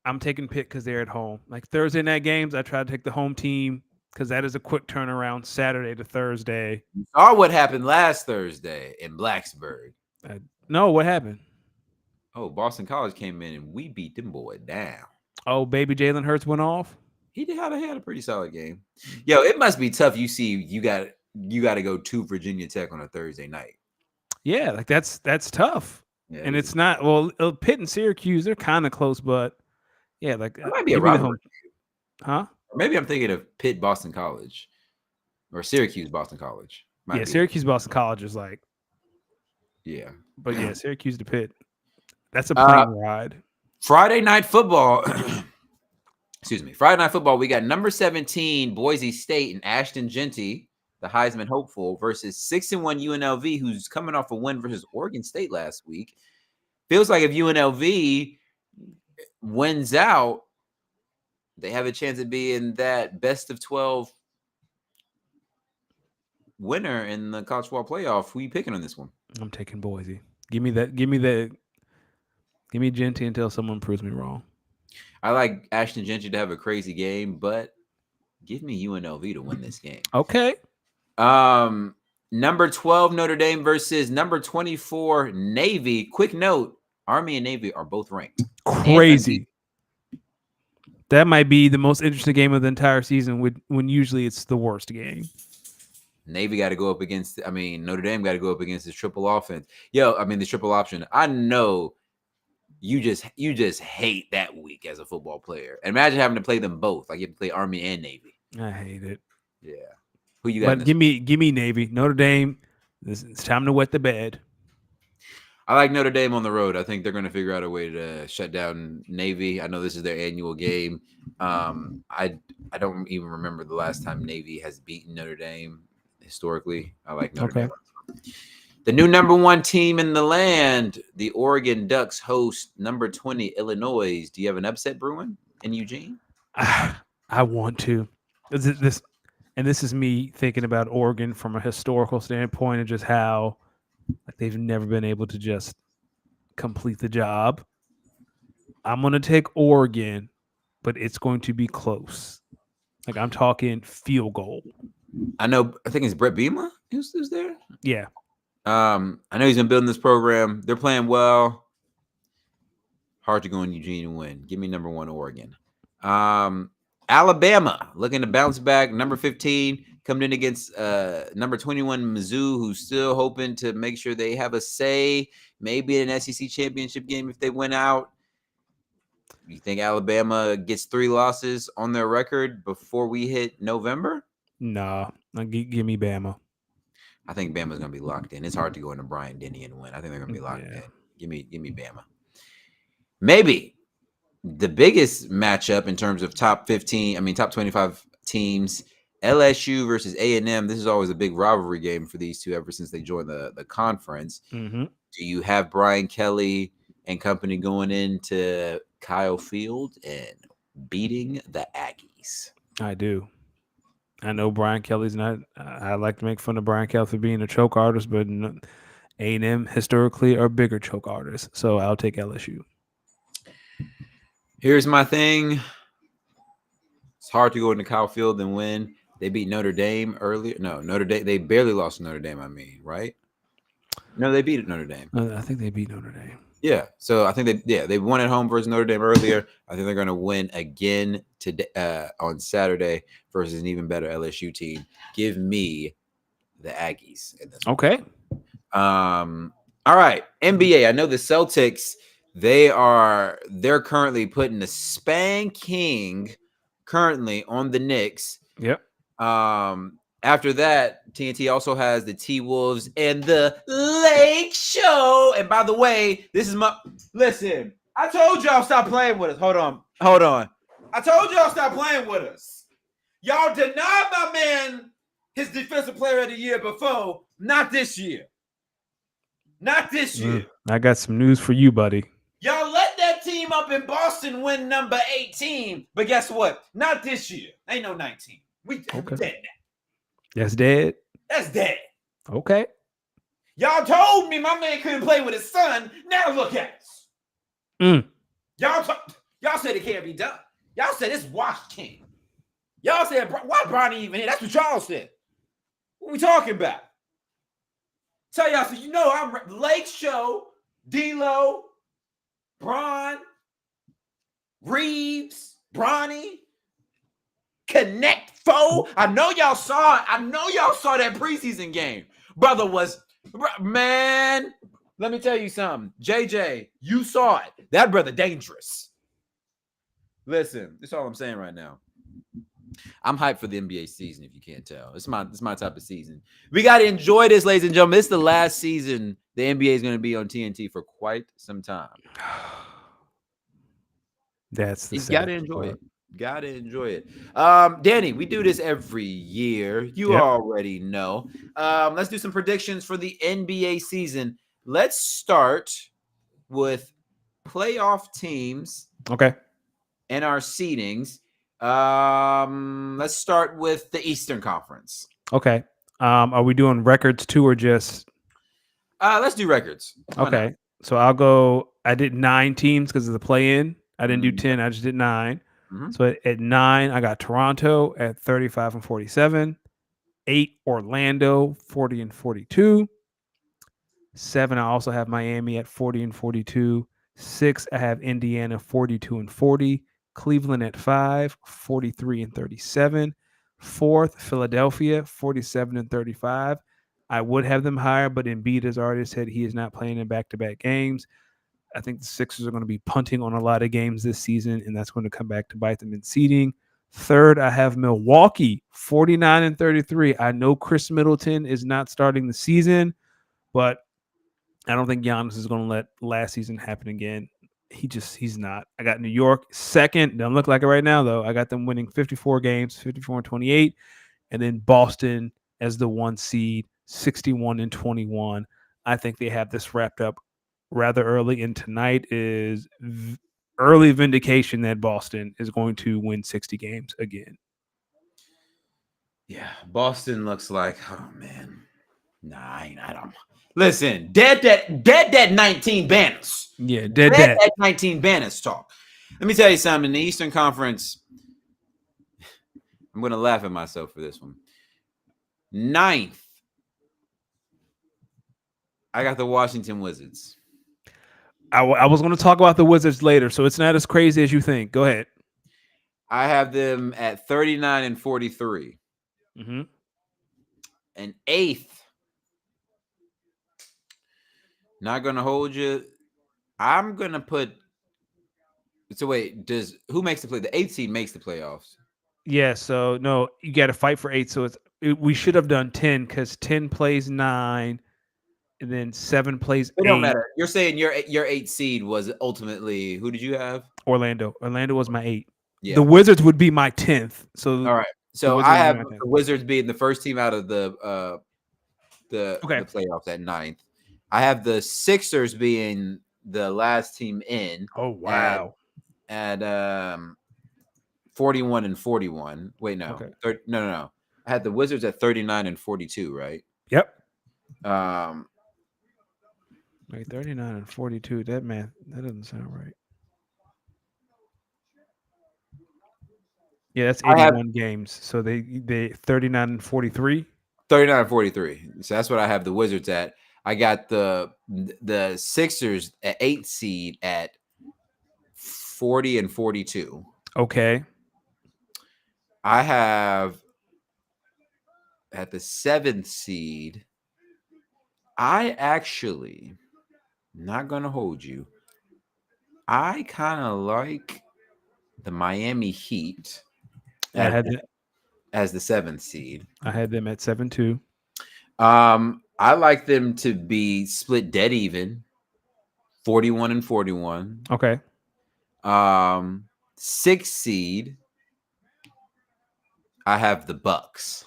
I'm taking Pitt because they're at home. Like Thursday night games, I try to take the home team because that is a quick turnaround, Saturday to Thursday. You saw what happened last Thursday in Blacksburg. No, what happened? Oh, Boston College came in and we beat them boy down. Oh, baby Jalen Hurts went off? He had a pretty solid game. Yo, it must be tough. You see, you got to go to Virginia Tech on a Thursday night. Yeah, like that's tough. Yeah, and it's not Pitt and Syracuse, they're kind of close, but yeah, like it might be a rivalry. Huh? Or maybe I'm thinking of Pitt Boston College or Syracuse Boston College. Yeah, Syracuse Boston College is like. Yeah. But yeah, Syracuse to Pitt. That's a plane ride. Friday night football. Excuse me. Friday night football, we got number 17 Boise State and Ashton Genty, the Heisman hopeful, versus 6-1 UNLV, who's coming off a win versus Oregon State last week. Feels like if UNLV wins out, they have a chance of being that best of 12 winner in the college football playoff. Who are you picking on this one? I'm taking Boise. Give me Genty until someone proves me wrong. I like Ashton Genty to have a crazy game, but give me UNLV to win this game. Okay. Number 12 Notre Dame versus number 24 Navy. Quick note: Army and Navy are both ranked. Crazy. That might be the most interesting game of the entire season. When usually it's the worst game. Navy got to go up against. I mean, Notre Dame got to go up against this triple offense. The triple option. I know. You just hate that week as a football player. Imagine having to play them both. Like you have to play Army and Navy. I hate it. Yeah. Who you got? But give me Navy. Notre Dame. It's time to wet the bed. I like Notre Dame on the road. I think they're going to figure out a way to shut down Navy. I know this is their annual game. I don't even remember the last time Navy has beaten Notre Dame historically. I like Notre Dame. The new number 1 team in the land, the Oregon Ducks, host number 20 Illinois. Do you have an upset brewing in Eugene? I want to. This is me thinking about Oregon from a historical standpoint and just how they've never been able to just complete the job. I'm going to take Oregon, but it's going to be close. Like I'm talking field goal. I think it's Brett Bielema who's there. Yeah. I know he's been building this program. They're playing well. Hard to go in Eugene and win. Give me number 1 Oregon. Alabama looking to bounce back. Number 15 coming in against number 21 Mizzou, who's still hoping to make sure they have a say, maybe in an SEC championship game if they win out. You think Alabama gets 3 losses on their record before we hit November? Nah, give me Bama. I think Bama's going to be locked in. It's hard to go into Bryant Denny and win. I think they're going to be locked Yeah. in. Give me Bama. Maybe the biggest matchup in terms of top 25 teams, LSU versus A&M. This is always a big rivalry game for these two ever since they joined the conference. Mm-hmm. Do you have Brian Kelly and company going into Kyle Field and beating the Aggies? I do. I know Brian Kelly's not. I like to make fun of Brian Kelly for being a choke artist, but A&M historically are bigger choke artists. So I'll take LSU. Here's my thing. It's hard to go into Kyle Field and win. They beat Notre Dame earlier. No, Notre Dame. They barely lost to Notre Dame. Right? No, they beat Notre Dame. I think they beat Notre Dame. Yeah. So I think they won at home versus Notre Dame earlier. I think they're going to win again today on Saturday versus an even better LSU team. Give me the Aggies in this one. Okay. All right. NBA. I know the Celtics. They're currently putting the spanking currently on the Knicks. Yep. After that, TNT also has the T-Wolves and the Lake Show. And by the way, listen, I told y'all stop playing with us. Hold on. I told y'all stop playing with us. Y'all denied my man his defensive player of the year before. Not this year. I got some news for you, buddy. Y'all let that team up in Boston win number 18. But guess what? Not this year. Ain't no 19. We dead now. That's dead? That's dead. Okay. Y'all told me my man couldn't play with his son. Now look at us. Y'all said it can't be done. Y'all said it's washed king. Y'all said, why Bronny even here? That's what y'all said. What we talking about? Tell y'all, so you know I'm Lake Show, D-Lo, Bron, Reeves, Bronny, Connect Foe. I know y'all saw that preseason game. Brother was, man, let me tell you something. JJ, you saw it. That brother dangerous. Listen, that's all I'm saying right now. I'm hyped for the NBA season, if you can't tell. It's my type of season. We got to enjoy this, ladies and gentlemen. This is the last season the NBA is going to be on TNT for quite some time. That's the You got to enjoy it. Got to enjoy it. Danny, we do this every year. You already know. Let's do some predictions for the NBA season. Let's start with playoff teams. Okay. And our seedings. Let's start with the Eastern Conference. Okay. Are we doing records too, or just? Let's do records. Okay. So I'll go. I did 9 teams because of the play-in. I didn't do 10. I just did 9. Mm-hmm. So at 9, I got Toronto at 35 and 47. 8, Orlando 40 and 42. 7, I also have Miami at 40 and 42. 6, I have Indiana 42 and 40. Cleveland at 5, 43 and 37. 4th, Philadelphia 47 and 35. I would have them higher, but Embiid has already said he is not playing in back-to-back games. I think the Sixers are going to be punting on a lot of games this season, and that's going to come back to bite them in seeding. 3rd, I have Milwaukee, 49 and 33. I know Chris Middleton is not starting the season, but I don't think Giannis is going to let last season happen again. He's not. I got New York 2nd. Doesn't look like it right now, though. I got them winning 54 games, 54 and 28. And then Boston as the 1 seed, 61 and 21. I think they have this wrapped up rather early, and tonight is early vindication that Boston is going to win 60 games again. Yeah, Boston looks like, oh man, I don't. Listen, dead that 19 banners. Yeah, dead that 19 banners talk. Let me tell you something. In the Eastern Conference, I'm going to laugh at myself for this one. 9th, I got the Washington Wizards. I was going to talk about the Wizards later, so it's not as crazy as you think. Go ahead. I have them at 39 and 43. Mm-hmm. an eighth. Not gonna hold you. I'm gonna put. So wait, does who makes the play? The eighth seed makes the playoffs. Yeah, so no, you got to fight for 8. So we should have done 10 because 10 plays 9, and then 7 plays It don't 8. matter. You're saying your eighth seed was ultimately who did you have? Orlando was my 8. Yeah. The Wizards would be my 10th. So All right. the So Wizards I would be have my the 10th. Wizards being the first team out of the Okay. playoffs at ninth. I have the Sixers being the last team in Oh at wow. at 41 and 41. Wait, no. Okay. No. I had the Wizards at 39 and 42, right? Yep. Um Wait, 39 and 42. That doesn't sound right. Yeah, that's I have 81 games. So they 39 and 43. 39 and 43. So that's what I have the Wizards at. I got the Sixers at 8th seed at 40 and 42. Okay. I have at the 7th seed. I actually not gonna hold you. I kind of like the Miami Heat I had as the 7th seed. I had them at 7-2. I like them to be split dead even, 41 and 41. Okay. 6th seed. I have the Bucks.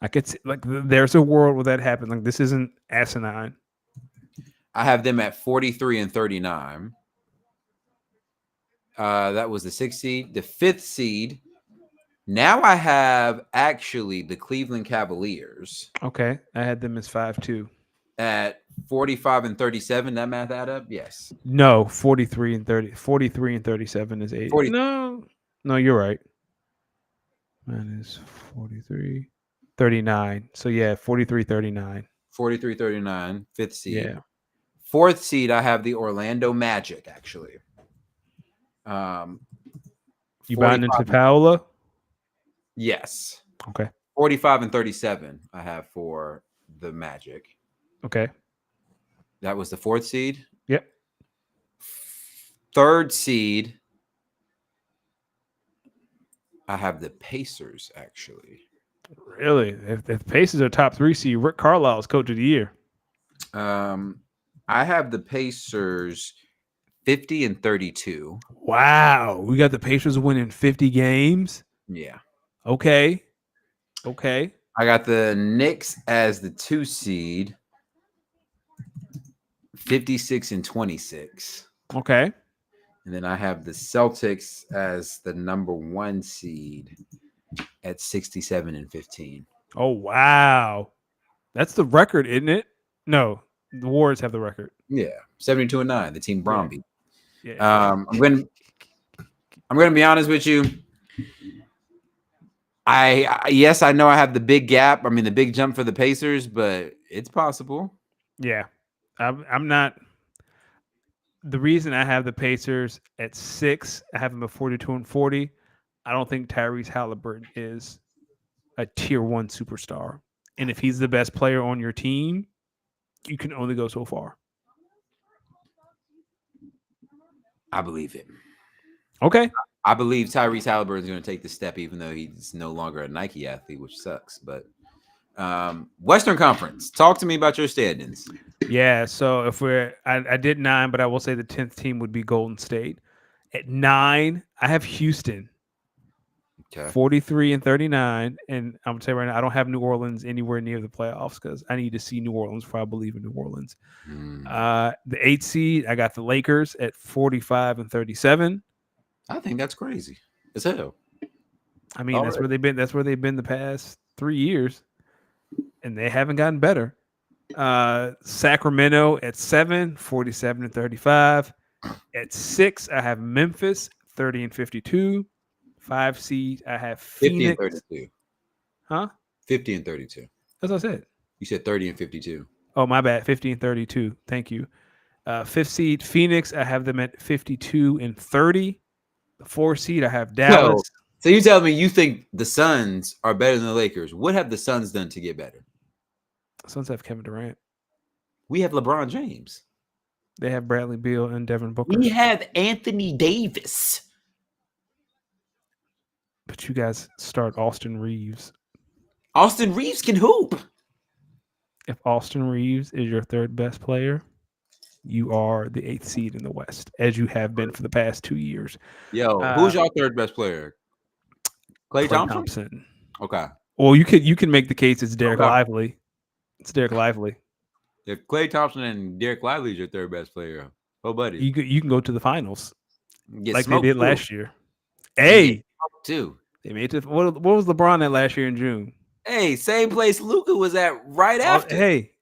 I could see, like there's a world where that happens. Like this isn't asinine. I have them at 43 and 39. That was the 6th seed. The 5th seed. Now I have actually the Cleveland Cavaliers Okay. I had them as 5-2. at 45 and 37. That math add up? Yes. No, 43 and 30. 43 and 37 is 8. 40. No, you're right. Minus 43. 39. So yeah, 43, 39. 43 39. 5th seed. Yeah. 4th seed, I have the Orlando Magic, actually. You buying into Paola? Yes. Okay. 45 and 37, I have for the Magic. Okay. That was the 4th seed. Yep. 3rd seed, I have the Pacers, actually. Really? If Pacers are top 3 seed, Rick Carlisle's coach of the year. I have the Pacers 50 and 32. Wow. We got the Pacers winning 50 games. Yeah. Okay. I got the Knicks as the 2 seed, 56 and 26. Okay. And then I have the Celtics as the number 1 seed at 67 and 15. Oh, wow. That's the record, isn't it? No, the Warriors have the record. Yeah, 72 and 9. The team Bromby. Yeah. I'm gonna be honest with you. Yes, I know I have the big gap. I mean, the big jump for the Pacers, but it's possible. Yeah. I'm not. The reason I have the Pacers at 6, I have them at 42 and 40. I don't think Tyrese Halliburton is a tier 1 superstar. And if he's the best player on your team, you can only go so far. I believe it. Okay. I believe Tyrese Halliburton is going to take the step, even though he's no longer a Nike athlete, which sucks. But Western Conference, talk to me about your standings. Yeah, so if I did 9, but I will say the 10th team would be Golden State. At 9, I have Houston. Okay. 43 and 39. And I'm going to say right now, I don't have New Orleans anywhere near the playoffs because I need to see New Orleans before I believe in New Orleans. The 8th seed, I got the Lakers at 45 and 37. I think that's crazy as hell. I mean, that's where they've been. That's where they've been the past 3 years, and they haven't gotten better. Sacramento at 7, 47 and 35. At 6, I have Memphis, 30 and 52. 5 seed, I have Phoenix. 50 and 32. Huh? 50 and 32. That's what I said. You said 30 and 52. Oh, my bad. 50 and 32. Thank you. 5th seed, Phoenix, I have them at 52 and 30. The 4 seed, I have Dallas. So you tell me you think the Suns are better than the Lakers. What have the Suns done to get better? Suns have Kevin Durant. We have LeBron James. They have Bradley Beal and Devin Booker. We have Anthony Davis. But you guys start Austin Reeves. Austin Reeves can hoop. If Austin Reeves is your third best player, you are the 8th seed in the West, as you have been for the past 2 years. Yo, who's your third best player? Klay Thompson? Okay. Well, you can make the case it's Derek Lively. It's Derek Lively. If Klay Thompson and Derek Lively is your third best player, oh buddy, you can go to the finals get like they did last year. Hey, they made it. What was LeBron at last year in June? Hey, same place Luka was at right after. Hey.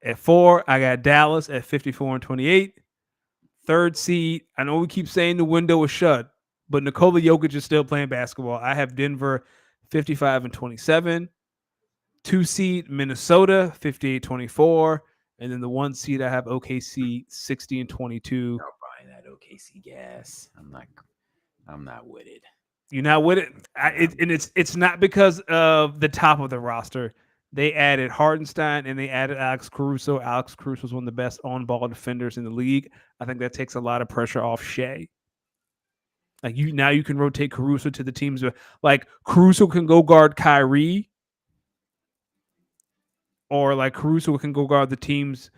At 4, I got Dallas at 54-28. Third seed. I know we keep saying the window is shut, but Nikola Jokic is still playing basketball. I have Denver 55-27. 2 seed Minnesota 58-24. And then the 1 seed I have OKC 60-22. I'm buying that OKC gas. I'm not with it. You're not with it? And it's not because of the top of the roster. They added Hardenstein and they added Alex Caruso. Alex Caruso is one of the best on-ball defenders in the league. I think that takes a lot of pressure off Shea. Like now you can rotate Caruso to the teams. Like Caruso can go guard Kyrie, or like Caruso can go guard the team's,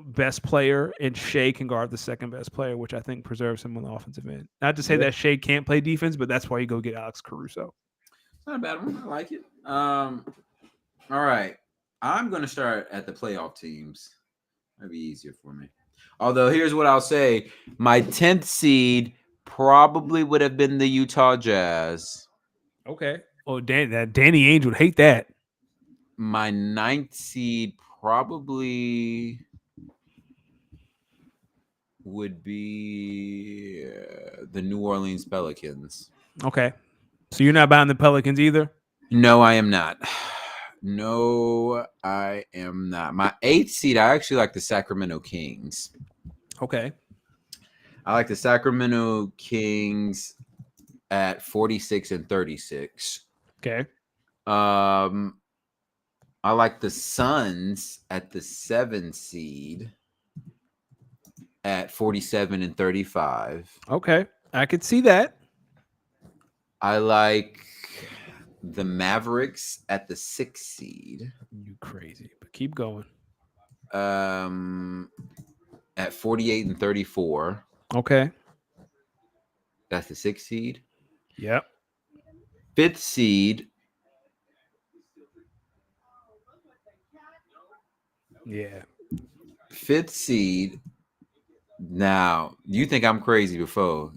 best player, and Shea can guard the second best player, which I think preserves him on the offensive end. Not to say that Shea can't play defense, but that's why you go get Alex Caruso. Not a bad one. I like it. All right. I'm going to start at the playoff teams. That'd be easier for me. Although, here's what I'll say. My 10th seed probably would have been the Utah Jazz. Okay. Oh, Danny Ainge would hate that. My 9th seed probably would be the New Orleans Pelicans. Okay. So you're not buying the Pelicans either? No, I am not. No, I am not. My 8th seed, I actually like the Sacramento Kings. Okay. I like the Sacramento Kings at 46-36. Okay. I like the Suns at the 7th seed at 47-35. Okay. I could see that. I like the Mavericks at the 6th seed. You crazy, but keep going. At 48-34. Okay. That's the 6th seed. Yep. 5th seed. Yeah. 5th seed. Now, you think I'm crazy before.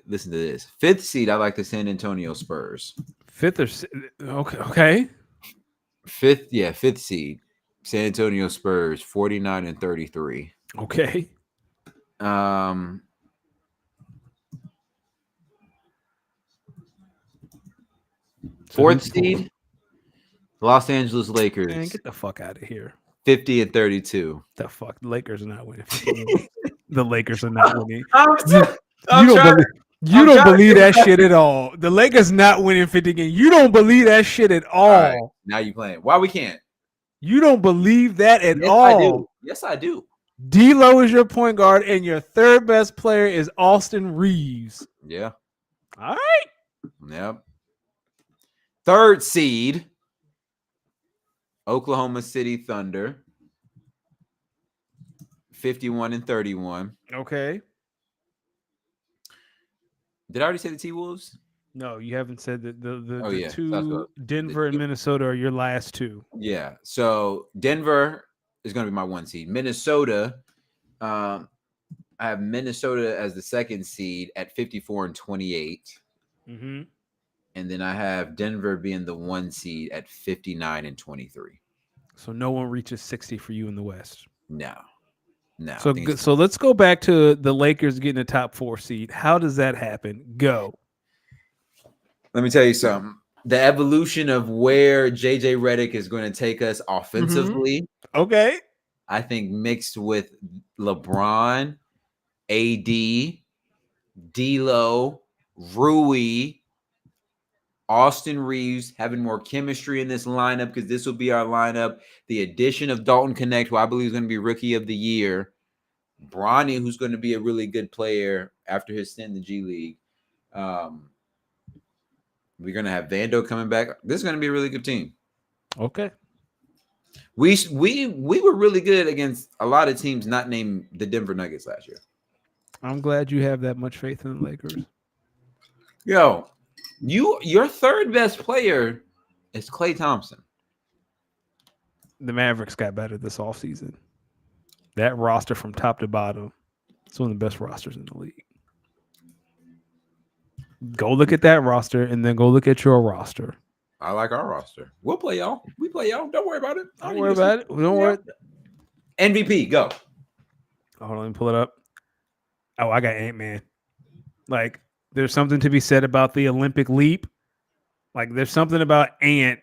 Listen to this. 5th seed, I like the San Antonio Spurs. 5th or okay. 5th seed. San Antonio Spurs, 49-33. Okay. 4th seed, Los Angeles Lakers. Man, get the fuck out of here. 50-32. The fuck, the Lakers are not winning. The Lakers are not winning. You don't believe that shit at all. The Lakers not winning 50 games. You don't believe that shit at all. Right, now you playing. Why we can't? You don't believe that at all. Yes, I do. D'Lo is your point guard, and your third best player is Austin Reeves. Yeah. All right. Yep. 3rd seed, Oklahoma City Thunder, 51-31. Okay. Did I already say the T-Wolves? No, you haven't said that the two so Denver and Minnesota are your last two. Yeah. So Denver is going to be my 1 seed. Minnesota, I have Minnesota as the 2nd seed at 54-28. Mm-hmm. And then I have Denver being the 1 seed at 59-23. So no one reaches 60 for you in the West. No. So let's go back to the Lakers getting a top 4 seed. How does that happen? Go. Let me tell you something. The evolution of where JJ Redick is going to take us offensively. Mm-hmm. Okay. I think mixed with LeBron, AD, D'Lo, Rui, Austin Reeves having more chemistry in this lineup because this will be our lineup. The addition of Dalton Connect, who I believe is going to be Rookie of the Year. Bronny, who's going to be a really good player after his stint in the G League. We're going to have Vando coming back. This is going to be a really good team. Okay. We were really good against a lot of teams not named the Denver Nuggets last year. I'm glad you have that much faith in the Lakers. Yo, your third best player is Klay Thompson. The Mavericks got better this offseason. That roster from top to bottom, it's one of the best rosters in the league. Go look at that roster and then go look at your roster. I like our roster. We'll play y'all. We play y'all. Don't worry about it. Don't worry about it. Don't worry. MVP, go. Hold on, let me pull it up. Oh, I got Ant-Man. Like, there's something to be said about the Olympic leap. Like, there's something about Ant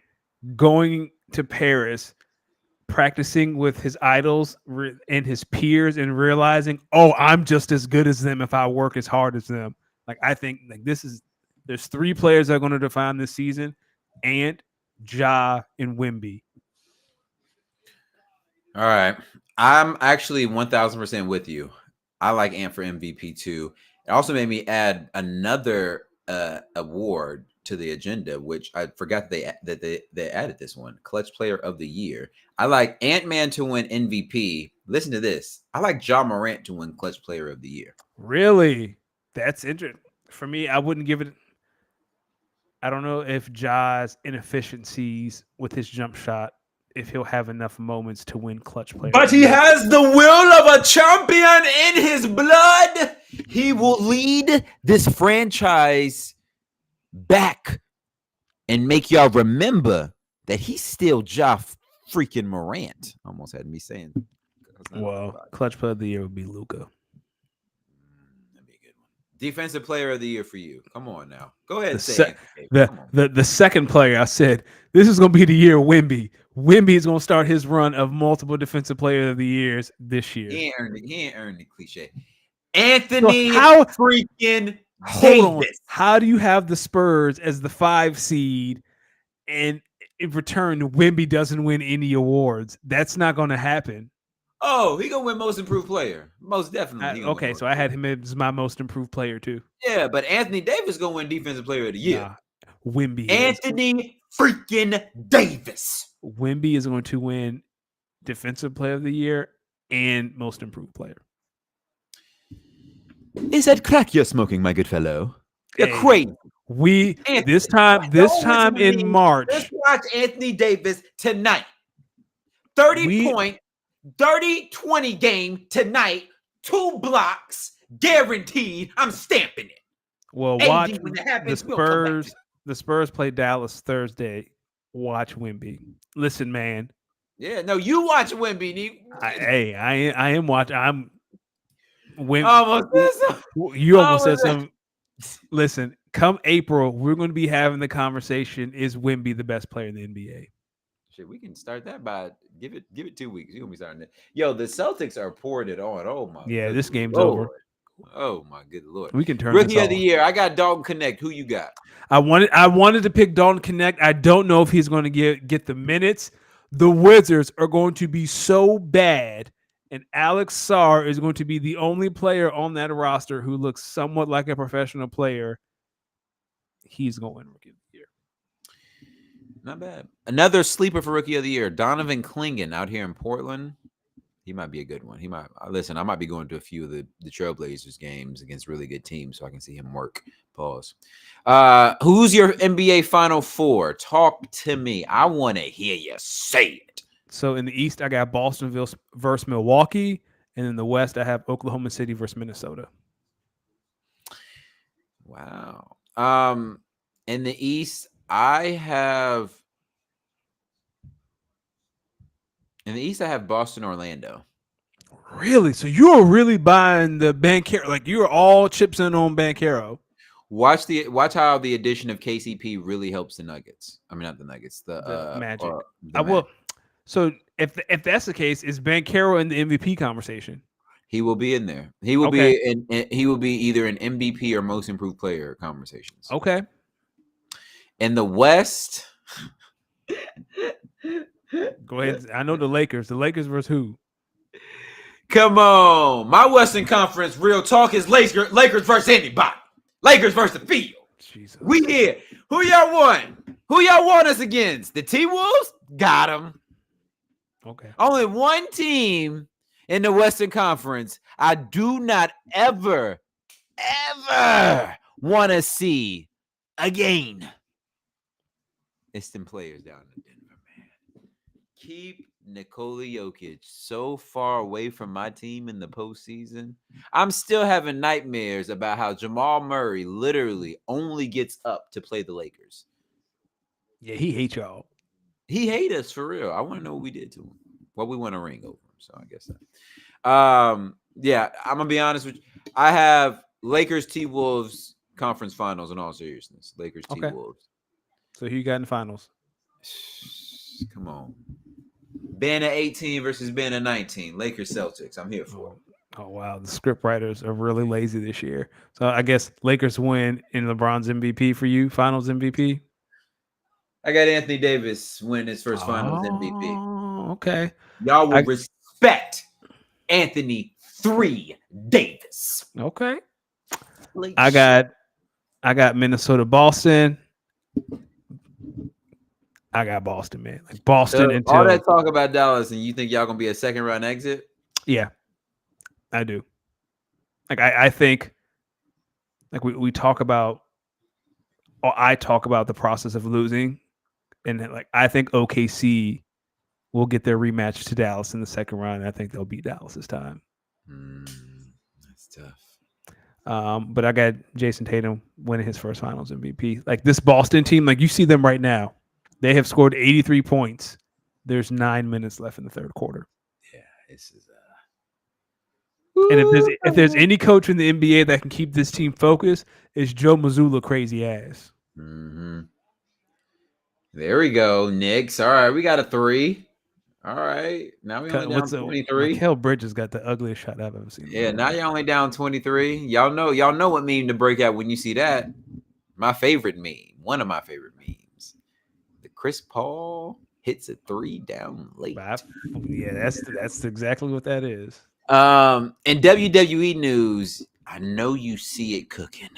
going to Paris, practicing with his idols and his peers and realizing, oh, I'm just as good as them if I work as hard as them. Like, I think like there's 3 players that are going to define this season: Ant, Ja, and Wemby. All right. I'm actually 1,000% with you. I like Ant for MVP too. It also made me add another award to the agenda, which I forgot they added this one. Clutch Player of the Year. I like Ant-Man to win MVP. Listen to this. I like Ja Morant to win Clutch Player of the Year. Really? That's interesting. For me, I wouldn't give it. I don't know if Ja's inefficiencies with his jump shot, if he'll have enough moments to win Clutch Player. But he has the will of a champion in his blood. He will lead this franchise back and make y'all remember that he's still Ja freaking Morant. Almost had me saying. Well, Clutch Player of the Year would be Luka. That'd be a good one. Defensive Player of the Year for you. Come on now. Go ahead and say it. The second player, I said, this is going to be the year of Wemby. Wemby is going to start his run of multiple Defensive Player of the Years this year. He ain't earned the cliche. Anthony freaking Hold on. Davis. How do you have the Spurs as the 5 seed and in return Wemby doesn't win any awards? That's not going to happen. Oh, he gonna win Most Improved Player. Most definitely. Okay, so I had him as my Most Improved Player too. Yeah, but Anthony Davis gonna win Defensive Player of the Year. Wemby. Anthony freaking Davis. Wemby is going to win Defensive Player of the Year and Most Improved Player. Is that crack you're smoking, my good fellow? You're crazy. This time in March. Let's watch Anthony Davis tonight. 30-point, 30-20 game tonight. 2 blocks guaranteed. I'm stamping it. Well, watch when it happens, the Spurs play Dallas Thursday. Watch Wemby. Listen, man. Yeah, no, you watch Wemby. I am watching. I'm. You almost said something. Listen, come April, we're going to be having the conversation: is Wemby the best player in the NBA? Shit, we can start that by give it 2 weeks. You're gonna be starting it. Yo, the Celtics are pouring it on. Oh my. Yeah, this game's Lord. over. Oh my good Lord. We can turn Rookie of the Year. I got Dalton Connect. Who you got? I wanted to pick Dalton Connect. I don't know if he's going to get the minutes. The Wizards are going to be so bad, and Alex Sarr is going to be the only player on that roster who looks somewhat like a professional player. He's going to win Rookie of the Year. Not bad. Another sleeper for Rookie of the Year, Donovan Clingan out here in Portland. He might be a good one. He might listen. I might be going to a few of the Trailblazers games against really good teams, so I can see him work. Pause. Who's your NBA Final Four? Talk to me. I want to hear you say it. So in the East, I got Boston versus Milwaukee, and in the West, I have Oklahoma City versus Minnesota. Wow. In the East, I have Boston, Orlando. Really? So you're really buying the Banchero? Like you're all chips in on Banchero? Watch how the addition of KCP really helps the Nuggets. I mean, not the Nuggets, the Magic. Will. So if that's the case, is Banchero in the MVP conversation? He will be in there. He will be either an MVP or Most Improved Player conversations. Okay. In the West, Go ahead. I know the Lakers. The Lakers versus who? come on. My Western Conference real talk is Lakers versus anybody. Lakers versus the field. Jesus. We here. Who y'all want? Who y'all want us against? The T-Wolves? Got them. Okay. Only one team in the Western Conference I do not ever want to see again. It's them players down in Denver, man. Keep Nikola Jokic so far away from my team in the postseason. I'm still having nightmares about how Jamal Murray literally only gets up to play the Lakers. Yeah, he hates y'all. He hate us for real. I want to know what we did to him. Well, we won a ring over him, so I guess that. Yeah, I'm gonna be honest with you. I have Lakers T-Wolves conference finals in all seriousness. Lakers T-Wolves. So who you got in the finals? Come on. Being at 18 versus being at 19. Lakers Celtics. I'm here for it. Oh wow, the script writers are really lazy this year. So I guess Lakers win in LeBron's MVP for you, Finals MVP. I got Anthony Davis win his first Finals MVP. Oh, okay. Y'all will respect Anthony 3 Davis. Okay. I got Minnesota, Boston. I got Boston, man. Like Boston so until all that talk about Dallas, and you think y'all gonna be a second round exit? Yeah, I do. Like I think, like we talk about, or I talk about the process of losing, and like I think OKC will get their rematch to Dallas in the second round. And I think they'll beat Dallas this time. That's tough. But I got Jason Tatum winning his first Finals MVP. Like this Boston team, like you see them right now. They have scored 83 points. There's 9 minutes left in the third quarter. Yeah, this is and if there's any coach in the NBA that can keep this team focused, it's Joe Mazzulla crazy ass. Mm-hmm. There we go, Knicks. All right, we got a 3. All right, now we only down 23. Mikal Bridges got the ugliest shot I've ever seen. Yeah, now you're only down 23. Y'all know what meme to break out when you see that. My favorite meme, one of my favorite memes. The Chris Paul hits a 3 down late. Yeah, that's exactly what that is. In WWE news, I know you see it cooking.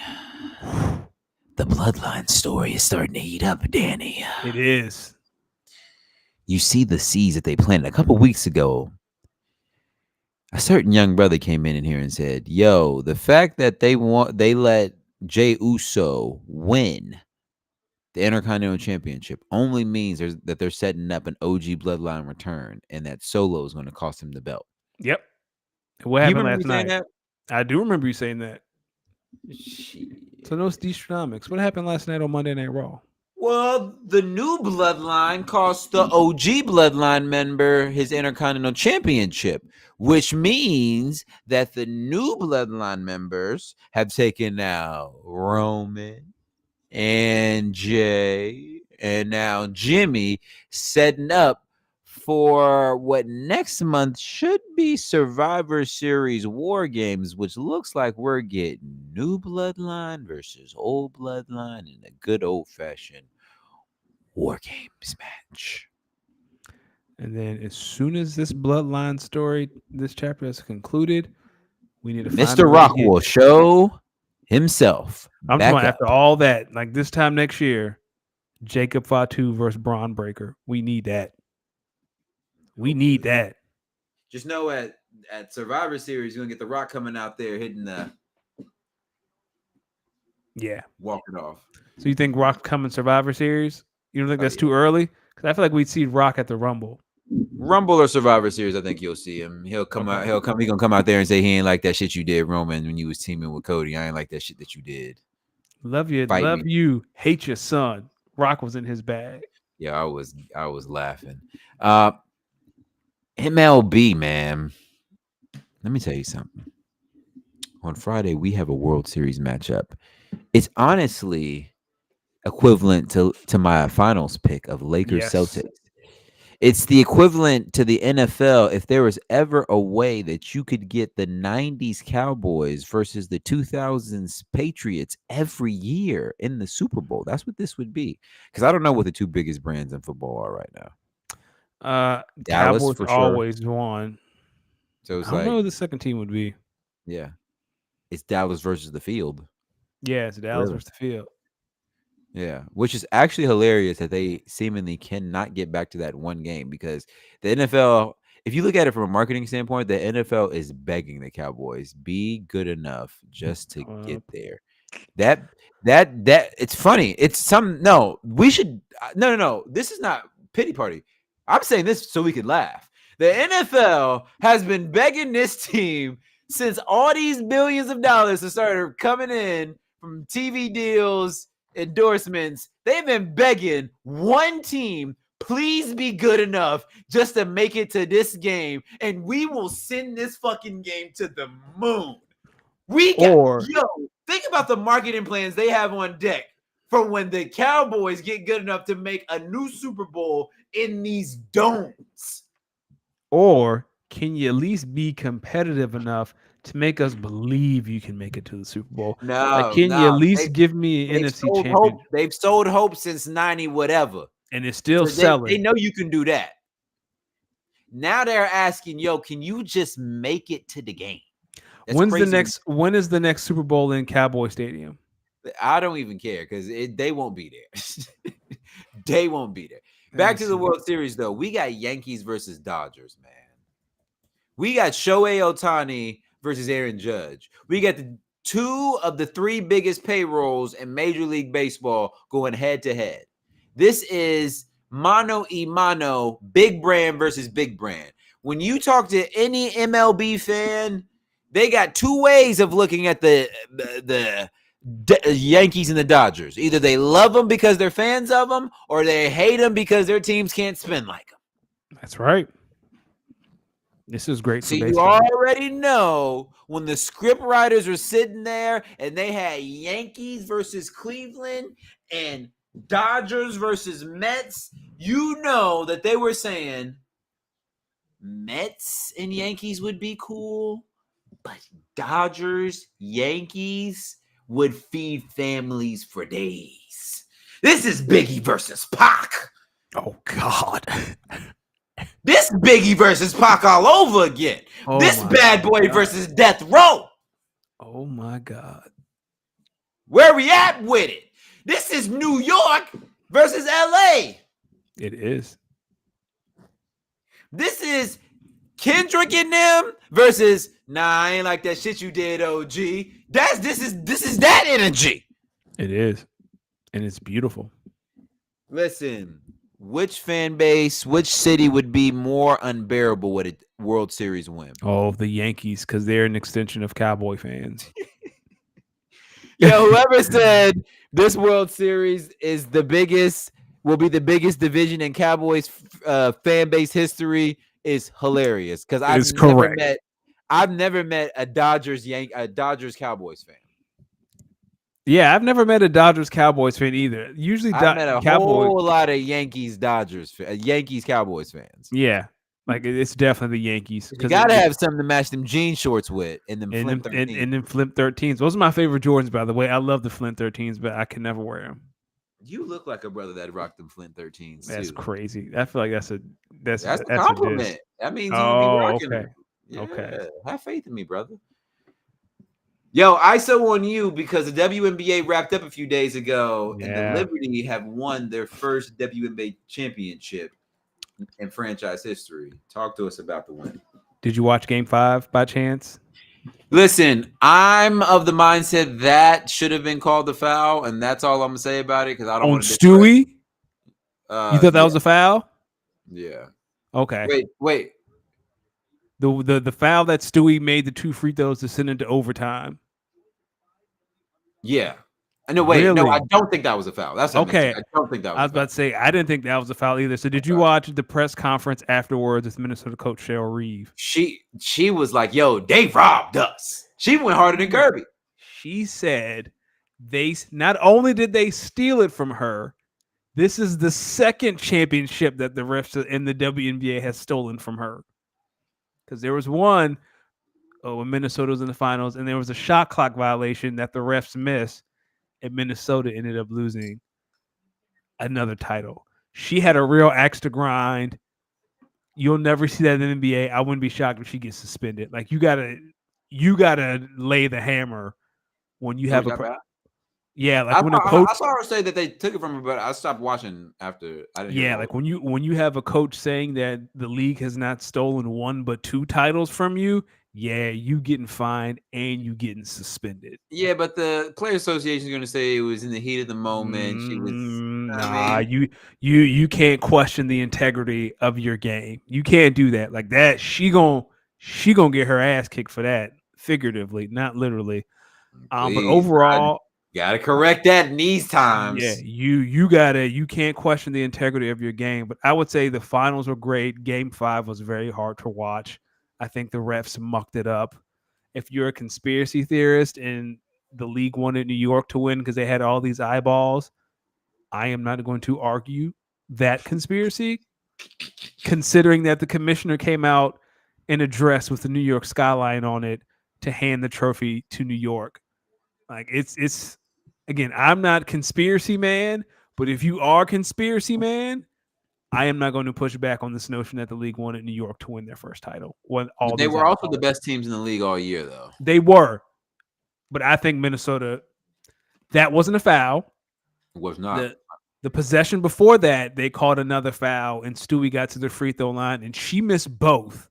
The bloodline story is starting to heat up, Danny. It is. You see the seeds that they planted a couple weeks ago. A certain young brother came in here and said, "Yo, the fact that they let Jey Uso win the Intercontinental Championship only means that they're setting up an OG bloodline return, and that Solo is going to cost him the belt." Yep. What happened last night? That? I do remember you saying that. Shit. So no Steve's. What happened last night on Monday Night Raw? Well, the new bloodline cost the OG bloodline member his Intercontinental Championship, which means that the new bloodline members have taken out Roman and Jay and now Jimmy, setting up for what next month should be Survivor Series War Games, which looks like we're getting new bloodline versus old bloodline in a good old-fashioned War Games match. And then as soon as this bloodline story, this chapter is concluded, we need to Mr. Rock will show himself. I'm talking after all that, like this time next year, Jacob Fatu versus Braun Breaker. We need that. We need that. Just know at Survivor Series, you're going to get The Rock coming out there hitting the... Yeah. Walking off. So you think Rock coming Survivor Series? You don't think that's too early? Because I feel like we'd see Rock at the Rumble. Rumble or Survivor Series, I think you'll see him. He'll come out. He's gonna come out there and say he ain't like that shit you did, Roman, when you was teaming with Cody. I ain't like that shit that you did. Love you, hate your son. Rock was in his bag. Yeah, I was laughing. MLB, man. Let me tell you something. On Friday, we have a World Series matchup. It's honestly equivalent to my finals pick of Lakers Celtics. It's the equivalent to the NFL. If there was ever a way that you could get the 90s Cowboys versus the 2000s Patriots every year in the Super Bowl, that's what this would be. Because I don't know what the two biggest brands in football are right now. Dallas Cowboys for sure. always won. So I it's don't know like, who the second team would be. yeah, it's Dallas versus the field. Yeah, it's Dallas Really? versus the field. Yeah, which is actually hilarious that they seemingly cannot get back to that one game because the NFL, if you look at it from a marketing standpoint, the NFL is begging the Cowboys be good enough just to Uh, get there. That that it's funny. It's some no, we should no. This is not pity party. I'm saying this so we can laugh. The NFL has been begging this team since all these billions of dollars have started coming in from TV deals, endorsements. They've been begging one team, please be good enough just to make it to this game, and we will send this fucking game to the moon. We got Or think about the marketing plans they have on deck for when the Cowboys get good enough to make a new Super Bowl in these domes. or can you at least be competitive enough to make us believe you can make it to the Super Bowl? Like, No, can you at no. least give me an They've NFC sold champion? hope. They've sold hope since 90 whatever. And it's still So selling. they know you can do that. Now they're asking, yo, can you just make it to the game? That's When is the next Super Bowl in Cowboy Stadium? I don't even care because they won't be there. They won't be there. Back to the World Series, though. We got Yankees versus Dodgers, man. We got Shohei Ohtani versus Aaron Judge. We got the two of the three biggest payrolls in Major League Baseball going head to head. This is mano y mano, big brand versus big brand. When you talk to any MLB fan, they got two ways of looking at the Yankees and the Dodgers. Either they love them because they're fans of them, or they hate them because their teams can't spin like them. That's right. This is great. So you already know when the script writers were sitting there and they had Yankees versus Cleveland and Dodgers versus Mets, you know that they were saying Mets and Yankees would be cool, but Dodgers, Yankees would feed families for days. This is Biggie versus Pac. Oh, God. This Biggie versus Pac all over again. Oh, this bad boy versus Death Row. Oh, my God. Where we at with it? This is New York versus LA. It is. This is Kendrick and them versus I ain't like that shit you did, OG. This is that energy. It is. And it's beautiful. Listen, which fan base, which city would be more unbearable with a World Series win? Oh, the Yankees, because they're an extension of Cowboy fans. Yo, whoever said this World Series is will be the biggest division in Cowboys fan base history is hilarious because I've never met a Dodgers Cowboys fan. Yeah, I've never met a Dodgers Cowboys fan either. Usually, I've met a whole lot of Yankees Cowboys fans. Yeah, like it's definitely the Yankees. You gotta have something to match them jean shorts with and them Flint 13s. And them Flint 13s. Those are my favorite Jordans, by the way. I love the Flint 13s, but I can never wear them. You look like a brother that rocked them Flint 13s. That's too. crazy. I feel like that's a compliment. That means you would be rocking them. Yeah, okay. Have faith in me, brother. Yo, ISO on you because the WNBA wrapped up a few days ago, and the Liberty have won their first WNBA championship in franchise history. Talk to us about the win. Did you watch Game 5 by chance? Listen, I'm of the mindset that should have been called the foul, and that's all I'm gonna say about it because I don't want to. Stewie? You thought that was a foul? Yeah. Okay. Wait. The foul that Stewie made the two free throws to send into overtime. Yeah. No, wait. Really? No, I don't think that was a foul. That's okay. I don't think that was. I was about to say I didn't think that was a foul either. So did you watch the press conference afterwards with Minnesota coach Cheryl Reeve? She was like, "Yo, they robbed us." She went harder than Kirby. She said they not only did they steal it from her, This is the second championship that the refs in the WNBA has stolen from her. Because there was one when Minnesota was in the finals, and there was a shot clock violation that the refs missed, and Minnesota ended up losing another title. She had a real axe to grind. You'll never see that in the NBA. I wouldn't be shocked if she gets suspended. Like you gotta lay the hammer when you have a yeah, like when a coach. I saw her say that they took it from her, but I stopped watching after. I didn't. Yeah, like when you have a coach saying that the league has not stolen one but two titles from you, yeah, you getting fined and you getting suspended. Yeah, but the player association is going to say it was in the heat of the moment. She was. Nah, you can't question the integrity of your game. You can't do that. Like that, she gonna get her ass kicked for that, figuratively, not literally. But overall, gotta correct that in these times. yeah, you can't question the integrity of your game. But I would say the finals were great. Game 5 was very hard to watch. I think the refs mucked it up. If you're a conspiracy theorist and the league wanted New York to win because they had all these eyeballs, I am not going to argue that conspiracy, considering that the commissioner came out in a dress with the New York skyline on it to hand the trophy to New York. Like it's again, I'm not conspiracy man, but if you are conspiracy man, I am not going to push back on this notion that the league wanted New York to win their first title. They were also the best teams in the league all year, though. They were, but I think Minnesota. That wasn't a foul. It was not. The possession before that, they called another foul, and Stewie got to the free throw line, and she missed both.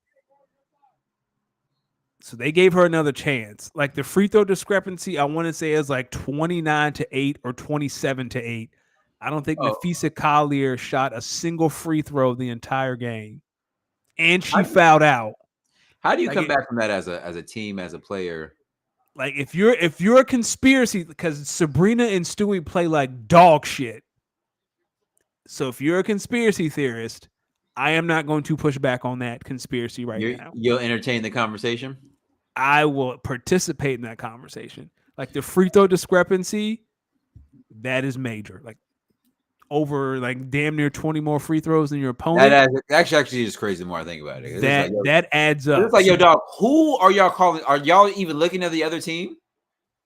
So they gave her another chance. Like the free throw discrepancy, I want to say is like 29-8 or 27-8. I don't think Nafisa Collier shot a single free throw the entire game, and she fouled out. How do you come back from that as a team, as a player? Like if you're a conspiracy, because Sabrina and Stewie play like dog shit. So if you're a conspiracy theorist, I am not going to push back on that conspiracy now. You'll entertain the conversation? I will participate in that conversation. Like the free throw discrepancy, that is major. Like over like damn near 20 more free throws than your opponent. That actually is crazy the more I think about it. That adds up. It's like, yo, dog, who are y'all calling? Are y'all even looking at the other team?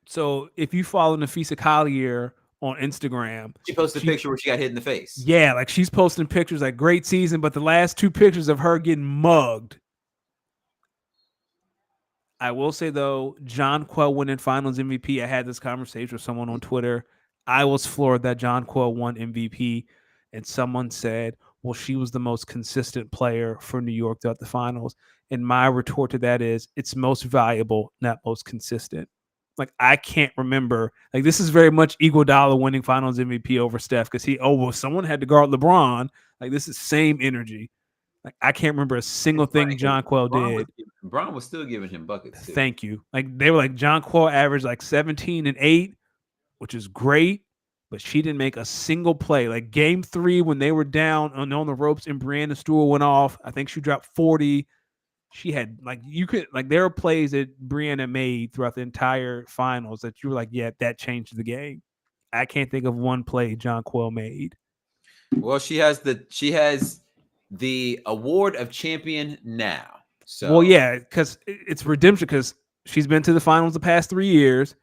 So if you follow Nafisa Collier on Instagram, she posted a picture where she got hit in the face. Yeah, like she's posting pictures like great season, but the last 2 pictures of her getting mugged. I will say though, Jonquel winning Finals MVP. I had this conversation with someone on Twitter. I was floored that Jonquel won MVP, and someone said, "Well, she was the most consistent player for New York throughout the finals." And my retort to that is, it's most valuable, not most consistent. Like I can't remember. Like this is very much Iguodala winning Finals MVP over Steph because someone had to guard LeBron. Like this is same energy. Like I can't remember a single thing Jonquel did. LeBron was still giving him buckets too. Thank you. Like they were like Jonquel averaged like 17 and 8, which is great, but she didn't make a single play. Like game 3 when they were down on the ropes and Brianna Stewart went off, I think she dropped 40. She had there were plays that Brianna made throughout the entire finals that you were like, yeah, that changed the game. I can't think of one play Jonquel made. Well, she has the award of champion now. So well, yeah, because it's redemption because she's been to the finals the past 3 years.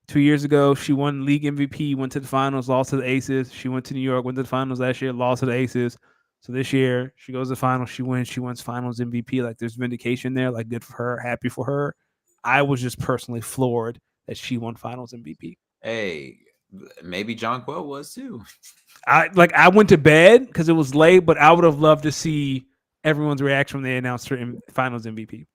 2 years ago, she won league MVP, went to the finals, lost to the Aces. She went to New York, went to the finals last year, lost to the Aces. So this year, she goes to the finals, she wins finals MVP. Like there's vindication there, like good for her, happy for her. I was just personally floored that she won finals MVP. Hey, maybe Jonquel was too. I went to bed because it was late, but I would have loved to see everyone's reaction when they announced her in finals MVP.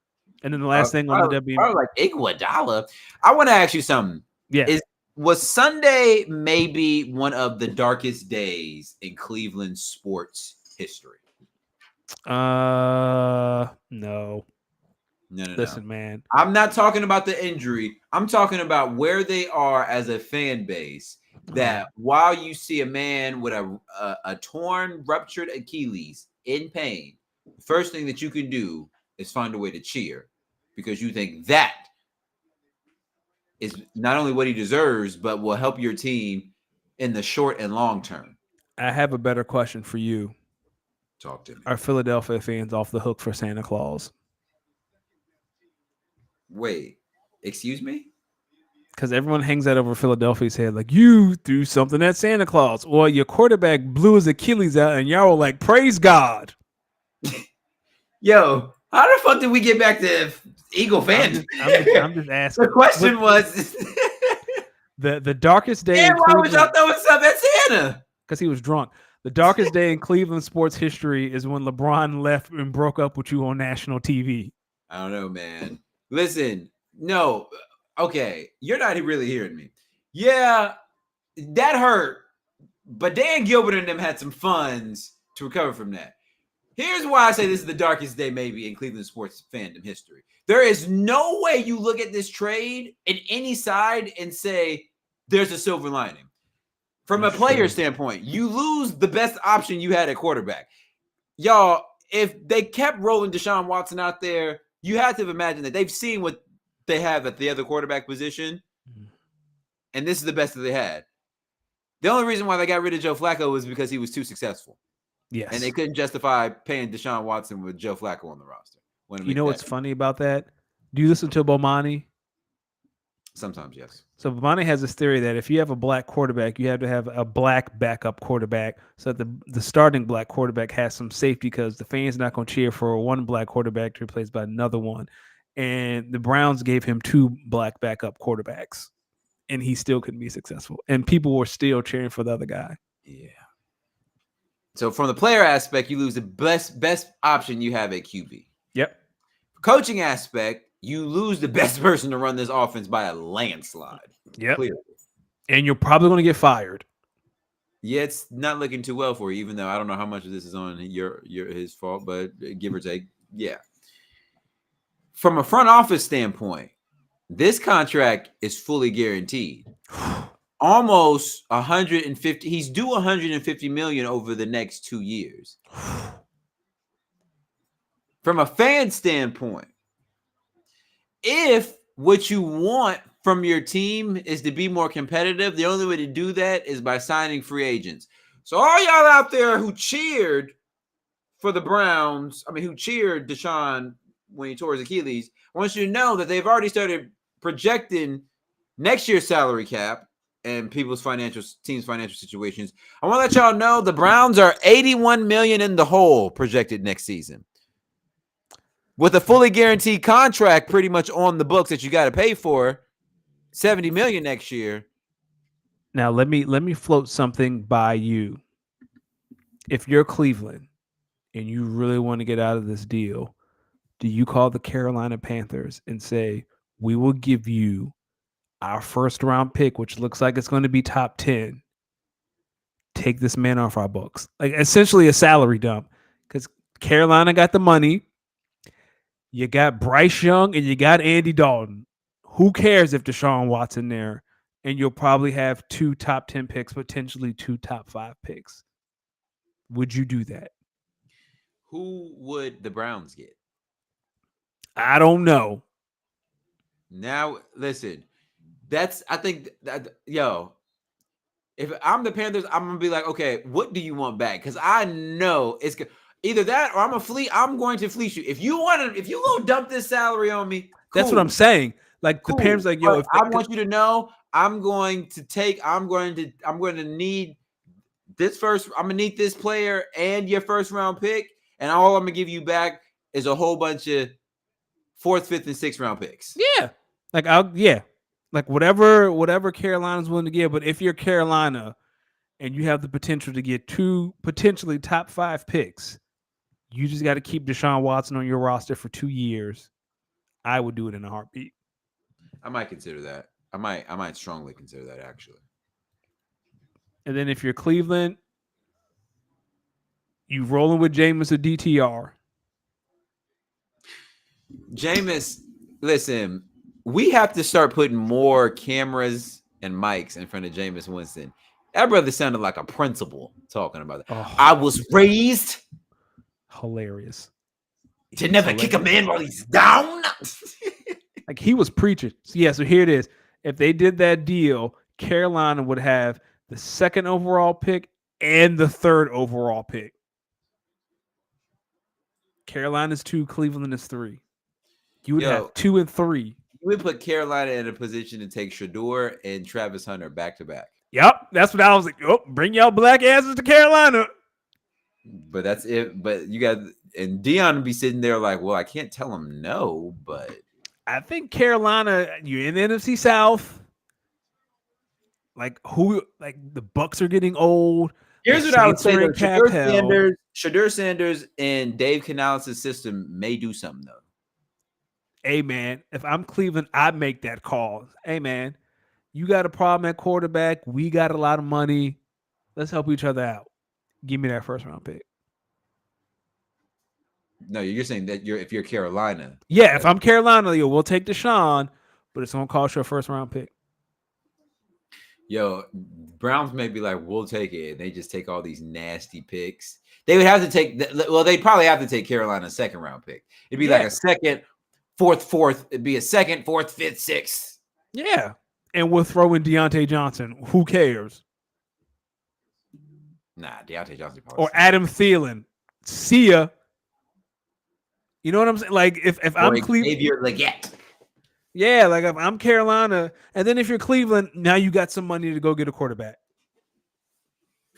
And then the last thing on the WNBA. Like Iguodala. I want to ask you something. Yeah. Was Sunday maybe one of the darkest days in Cleveland sports history? No. Listen, man. I'm not talking about the injury. I'm talking about where they are as a fan base. That while you see a man with a torn, ruptured Achilles in pain, the first thing that you can do is find a way to cheer because you think that is not only what he deserves, but will help your team in the short and long term. I have a better question for you. Talk to me. Are Philadelphia fans off the hook for Santa Claus? Wait, excuse me? Because everyone hangs that over Philadelphia's head, like you threw something at Santa Claus, or your quarterback blew his Achilles out, and y'all were like, "Praise God." Yo, how the fuck did we get back to Eagle fans? I'm just asking. The question was, the darkest day. and why was y'all throwing something at Santa? Because he was drunk. The darkest day in Cleveland sports history is when LeBron left and broke up with you on national TV. I don't know, man. Listen, no, okay, you're not really hearing me. Yeah, that hurt, but Dan Gilbert and them had some funds to recover from that. Here's why I say this is the darkest day maybe in Cleveland sports fandom history. There is no way you look at this trade in any side and say there's a silver lining. From a player standpoint, you lose the best option you had at quarterback. Y'all, if they kept rolling Deshaun Watson out there, you have to imagine that they've seen what they have at the other quarterback position, and this is the best that they had. The only reason why they got rid of Joe Flacco was because he was too successful. Yes. And they couldn't justify paying Deshaun Watson with Joe Flacco on the roster. You know what's funny about that? Do you listen to Bomani? Sometimes, yes. So Bomani has this theory that if you have a black quarterback, you have to have a black backup quarterback so that the starting black quarterback has some safety because the fans are not going to cheer for one black quarterback to be replaced by another one. And the Browns gave him 2 black backup quarterbacks, and he still couldn't be successful. And people were still cheering for the other guy. Yeah. So from the player aspect, you lose the best option you have at QB. Yep. Coaching aspect, you lose the best person to run this offense by a landslide. Yep. Clearly. And you're probably going to get fired. Yeah, it's not looking too well for you, even though I don't know how much of this is on his fault, but give or take, yeah. From a front office standpoint, this contract is fully guaranteed. Almost 150. He's due 150 million over the next 2 years. From a fan standpoint, if what you want from your team is to be more competitive, the only way to do that is by signing free agents. So all y'all out there who cheered for the Browns, who cheered Deshaun when he tore his Achilles, I want you to know that they've already started projecting next year's salary cap and teams' financial situations. I want to let y'all know the Browns are 81 million in the hole projected next season. With a fully guaranteed contract pretty much on the books that you got to pay for, 70 million next year. Now let me float something by you. If you're Cleveland and you really want to get out of this deal, do you call the Carolina Panthers and say, we will give you our first round pick, which looks like it's going to be top 10. Take this man off our books. Like essentially a salary dump. Because Carolina got the money. You got Bryce Young and you got Andy Dalton. Who cares if Deshaun Watson there? And you'll probably have 2 top 10 picks, potentially 2 top 5 picks. Would you do that? Who would the Browns get? I don't know. Now, listen. I think if I'm the Panthers, I'm gonna be like, okay, what do you want back? Because I know it's either that or I'm going to fleece you. If you gonna dump this salary on me, cool. That's what I'm saying. Like the Panthers, like, yo, I want you to know I'm going to need this first. I'm gonna need this player and your first round pick, and all I'm gonna give you back is a whole bunch of 4th, 5th, and 6th round picks. Yeah, like whatever Carolina's willing to give. But if you're Carolina and you have the potential to get 2 potentially top 5 picks, you just got to keep Deshaun Watson on your roster for 2 years. I would do it in a heartbeat. I might consider that. I might strongly consider that, actually. And then if you're Cleveland, you rolling with Jameis or DTR. Jameis, listen, we have to start putting more cameras and mics in front of Jameis Winston. That brother sounded like a principal talking about it. Oh, I was raised hilarious to never kick a man while he's down. Like he was preaching. So here it is. If they did that deal, Carolina would have the 2nd overall pick and the 3rd overall pick. Carolina's 2, Cleveland is 3. You would have 2 and 3. You would put Carolina in a position to take Shador and Travis Hunter back to back. Yep, that's what I was like. Oh, bring y'all black asses to Carolina. But that's it. But you got and Dion would be sitting there like, well, I can't tell him no, but I think Carolina, you're in the NFC South. Like the Bucks are getting old. Here's The what I would Saints say are though: in cap hell. Shador Sanders and Dave Canales' system may do something though. Hey man, if I'm Cleveland, I make that call. Hey man, you got a problem at quarterback. We got a lot of money. Let's help each other out. Give me that 1st round pick. No, you're saying that if you're Carolina. Yeah, if I'm Carolina, we'll take Deshaun, but it's gonna cost you a 1st round pick. Yo, Browns may be like, we'll take it. And they just take all these nasty picks. They would have to take. They'd probably have to take Carolina's 2nd round pick. It'd be like a 2nd, 4th. It'd be a 2nd, 4th, 5th, 6th. Yeah, and we'll throw in Deontay Johnson. Who cares? Nah, Deontay Johnson. Or Adam Thielen. See ya. You know what I'm saying? Like if I'm Cleveland, yeah, like if I'm Carolina, and then if you're Cleveland, now you got some money to go get a quarterback.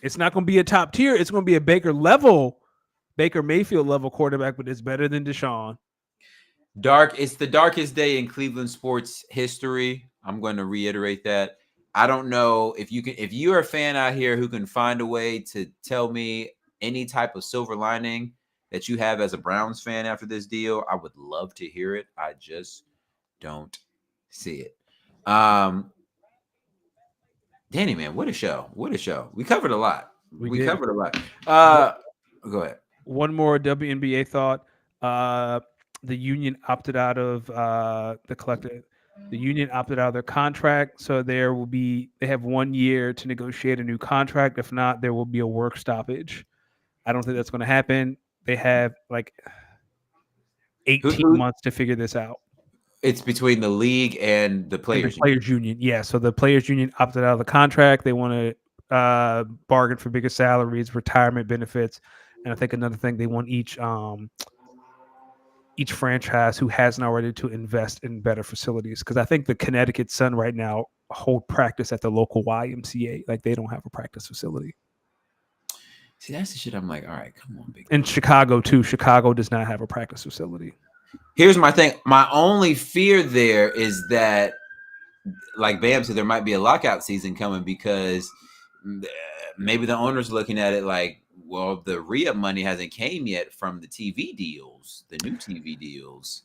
It's not going to be a top tier. It's going to be a Baker Mayfield level quarterback, but it's better than Deshaun. It's the darkest day in Cleveland sports history. I'm going to reiterate that. I don't know if you're a fan out here who can find a way to tell me any type of silver lining that you have as a Browns fan after this deal, I would love to hear it. I just don't see it. Danny, man, what a show. We covered a lot. We covered a lot. Go ahead. One more WNBA thought. The union opted out of the union opted out of their contract, so they have 1 year to negotiate a new contract. If not, there will be a work stoppage. I don't think that's going to happen. They have like 18 months to figure this out. It's between the league and the players union. Yeah, so the players union opted out of the contract. They want to bargain for bigger salaries, retirement benefits, and I think another thing, they want each franchise who hasn't already to invest in better facilities, because I think the Connecticut Sun right now hold practice at the local YMCA. Like they don't have a practice facility. See, that's the shit. I'm like, all right, come on, big. And Chicago too. Chicago does not have a practice facility. Here's my thing. My only fear there is that, like Bam said, there might be a lockout season coming because maybe the owner's looking at it like, well, the re-up money hasn't came yet from the TV deals, the new TV deals.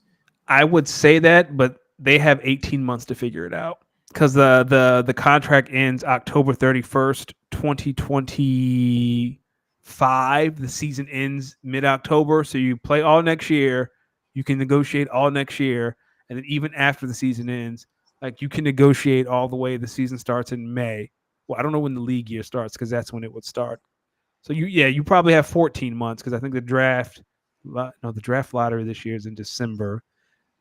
I would say that, but they have 18 months to figure it out because the contract ends October 31st, 2025. The season ends mid-October, so you play all next year. You can negotiate all next year, and then even after the season ends, like you can negotiate all the way. The season starts in May. Well, I don't know when the league year starts because that's when it would start. So you probably have 14 months because I think the draft lottery this year is in December.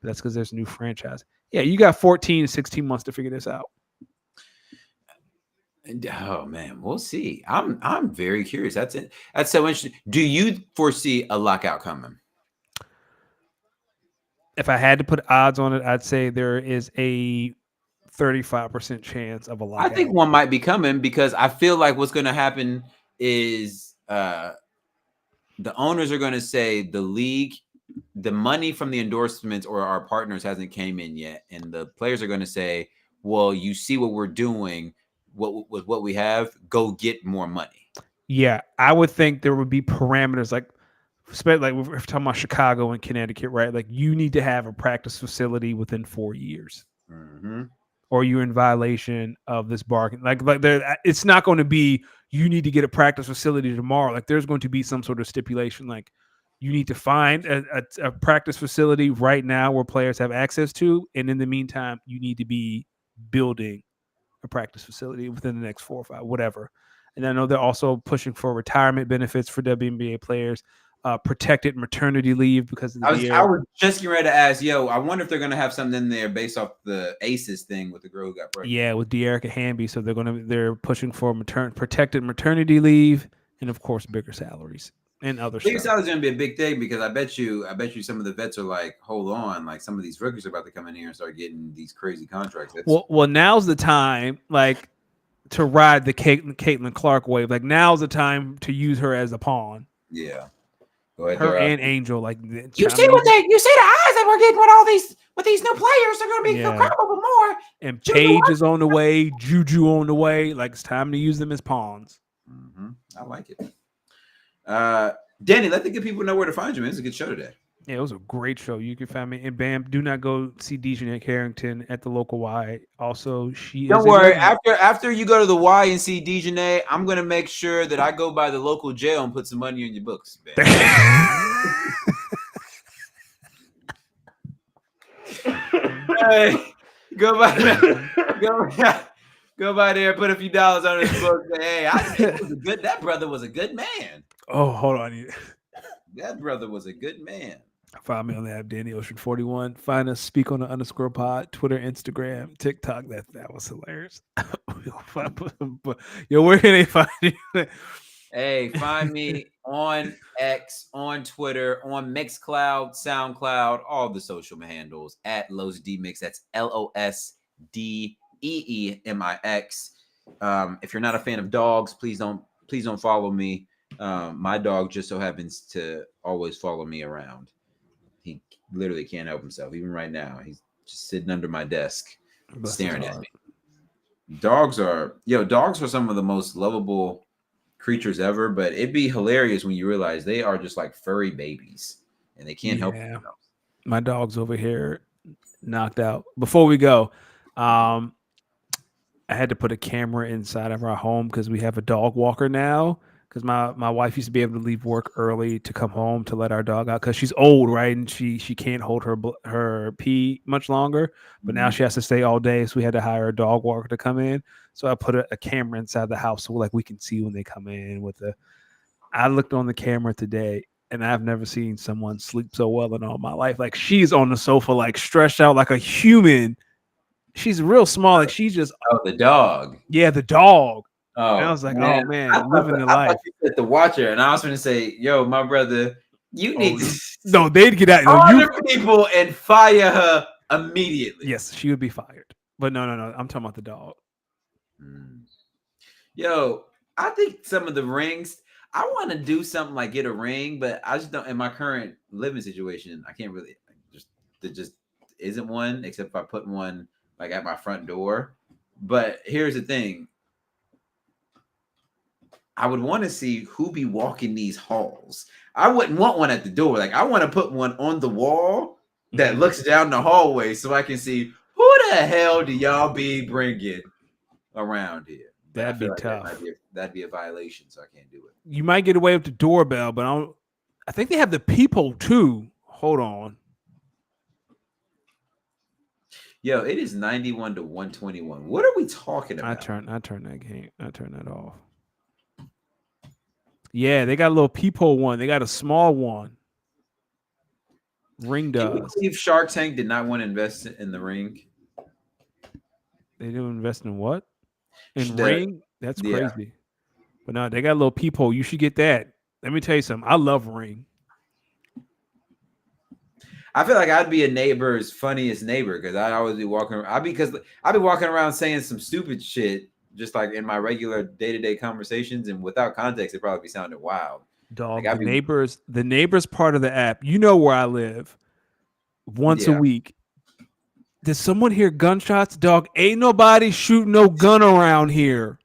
But that's because there's a new franchise. Yeah, you got 14 to 16 months to figure this out. Oh man, we'll see. I'm very curious. That's it. That's so interesting. Do you foresee a lockout coming? If I had to put odds on it, I'd say there is a 35% chance of a lockout. I think one might be coming because I feel like what's going to happen is the owners are going to say the league, the money from the endorsements or our partners hasn't came in yet, and the players are going to say, well, you see what we're doing, with what we have, go get more money. Yeah, I would think there would be parameters like we're talking about Chicago and Connecticut, right? Like you need to have a practice facility within 4 years, or you're in violation of this bargain. Like it's not going to be you need to get a practice facility tomorrow. Like there's going to be some sort of stipulation, like you need to find a practice facility right now where players have access to, and in the meantime, you need to be building a practice facility within the next 4 or 5, whatever. And I know they're also pushing for retirement benefits for WNBA players. protected maternity leave because of the I was just getting ready to ask, I wonder if they're gonna have something in there based off the ACEs thing with the girl who got pregnant. Yeah, with De'Erica Hamby, so they're pushing for protected maternity leave and of course bigger salaries and other Bigger stuff. salaries gonna be a big thing because I bet you some of the vets are like, hold on, like some of these rookies are about to come in here and start getting these crazy contracts. Well, now's the time, like, to ride the Caitlin Clark wave. Like, now's the time to use her as a pawn. Yeah. Go ahead, her and Angel, like you see the eyes that we're getting with these new players. They're gonna be incredible more. And Paige is on the way, Juju on the way. Like, it's time to use them as pawns. Mm-hmm. I like it. Danny, let the good people know where to find you, man. It's a good show today. Yeah, it was a great show. You can find me. And Bam, do not go see Dejanay Carrington at the local Y. Also, don't worry. After you go to the Y and see Dejanay, I'm gonna make sure that I go by the local jail and put some money in your books. Bam. Hey, go by there, put a few dollars on his book. Say, hey, that brother was a good man. Oh, hold on. That brother was a good man. Find me on the app, Danny Ocean 41. Find us, Speak on the _pod, Twitter, Instagram, TikTok. That was hilarious. Yo, where can they find you? Hey, find me on X, on Twitter, on Mixcloud, SoundCloud, all the social handles at Los D Mix. That's LOSDEEMIX. If you're not a fan of dogs, please don't follow me. My dog just so happens to always follow me around. He literally can't help himself. Even right now, he's just sitting under my desk, staring at me. Dogs are some of the most lovable creatures ever, but it'd be hilarious when you realize they are just like furry babies and they can't help themselves. My dog's over here knocked out. Before we go, I had to put a camera inside of our home because we have a dog walker now. Because my wife used to be able to leave work early to come home to let our dog out because she's old, right? And she can't hold her pee much longer. But now she has to stay all day. So we had to hire a dog walker to come in. So I put a camera inside the house so like we can see when they come in. I looked on the camera today and I've never seen someone sleep so well in all my life. Like she's on the sofa, like stretched out like a human. She's real small. Like she's just the dog. Yeah, the dog. Oh, and I was like, man. Oh man, living the life. You said the watcher, and I was going to say, yo, my brother, you need to. No, they'd get out. All people and fire her immediately. Yes, she would be fired. But no. I'm talking about the dog. Yo, I think some of the rings. I want to do something like get a ring, but I just don't. In my current living situation, I can't really. There just isn't one, except if I put one like at my front door. But here's the thing. I would want to see who be walking these halls. I wouldn't want one at the door. Like I want to put one on the wall that looks down the hallway so I can see who the hell do y'all be bringing around here. That'd be tough. That'd be a violation, so I can't do it. You might get away with the doorbell, but I think they have the peephole too. Hold on. Yo, it is 91 to 121. What are we talking about? I turn that off. Yeah, they got a little peephole one. They got a small one. Ring does. Can you believe Shark Tank did not want to invest in the ring? They didn't invest in what? In ring? That's crazy. But no, they got a little peephole. You should get that. Let me tell you something. I love Ring. I feel like I'd be a neighbor's funniest neighbor because I'd always be walking around. I'd be walking around saying some stupid shit. Just like in my regular day-to-day conversations, and without context, it probably be sounding wild. Dog, like the neighbors part of the app. You know where I live. Once a week. Did someone hear gunshots? Dog, ain't nobody shooting no gun around here.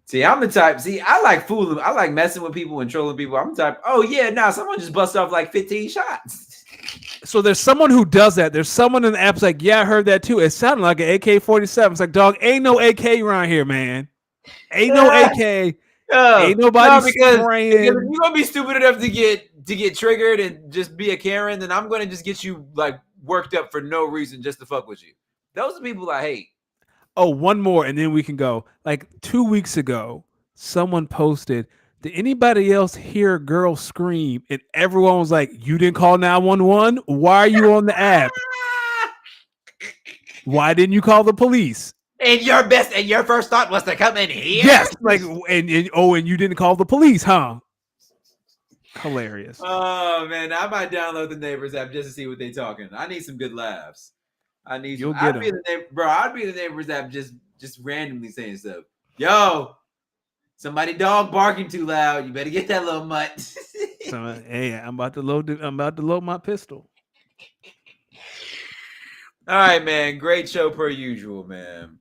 See, I'm the type. See, I like fooling. I like messing with people and trolling people. I'm the type. Oh yeah, now someone just bust off like 15 shots. So there's someone who does that. There's someone in the app's like, yeah, I heard that too. It sounded like an AK-47. It's like, dog, ain't no AK around here, man. Ain't no AK. Ain't nobody spraying. Because if you're gonna be stupid enough to get triggered and just be a Karen, then I'm gonna just get you like worked up for no reason just to fuck with you. Those are people I hate. Oh, one more, and then we can go. Like 2 weeks ago, someone posted Did anybody else hear a girl scream and everyone was like, "You didn't call 911? Why are you on the app? Why didn't you call the police?" And your first thought was to come in here? Yes, like and you didn't call the police, huh? Hilarious. Oh man, I might download the Neighbors app just to see what they talking. I need some good laughs. I need. You'll I'd get be 'em. I'd be the Neighbors app just randomly saying stuff. Yo, somebody dog barking too loud. You better get that little mutt. So, hey, I'm about to load my pistol. All right, man. Great show per usual, man.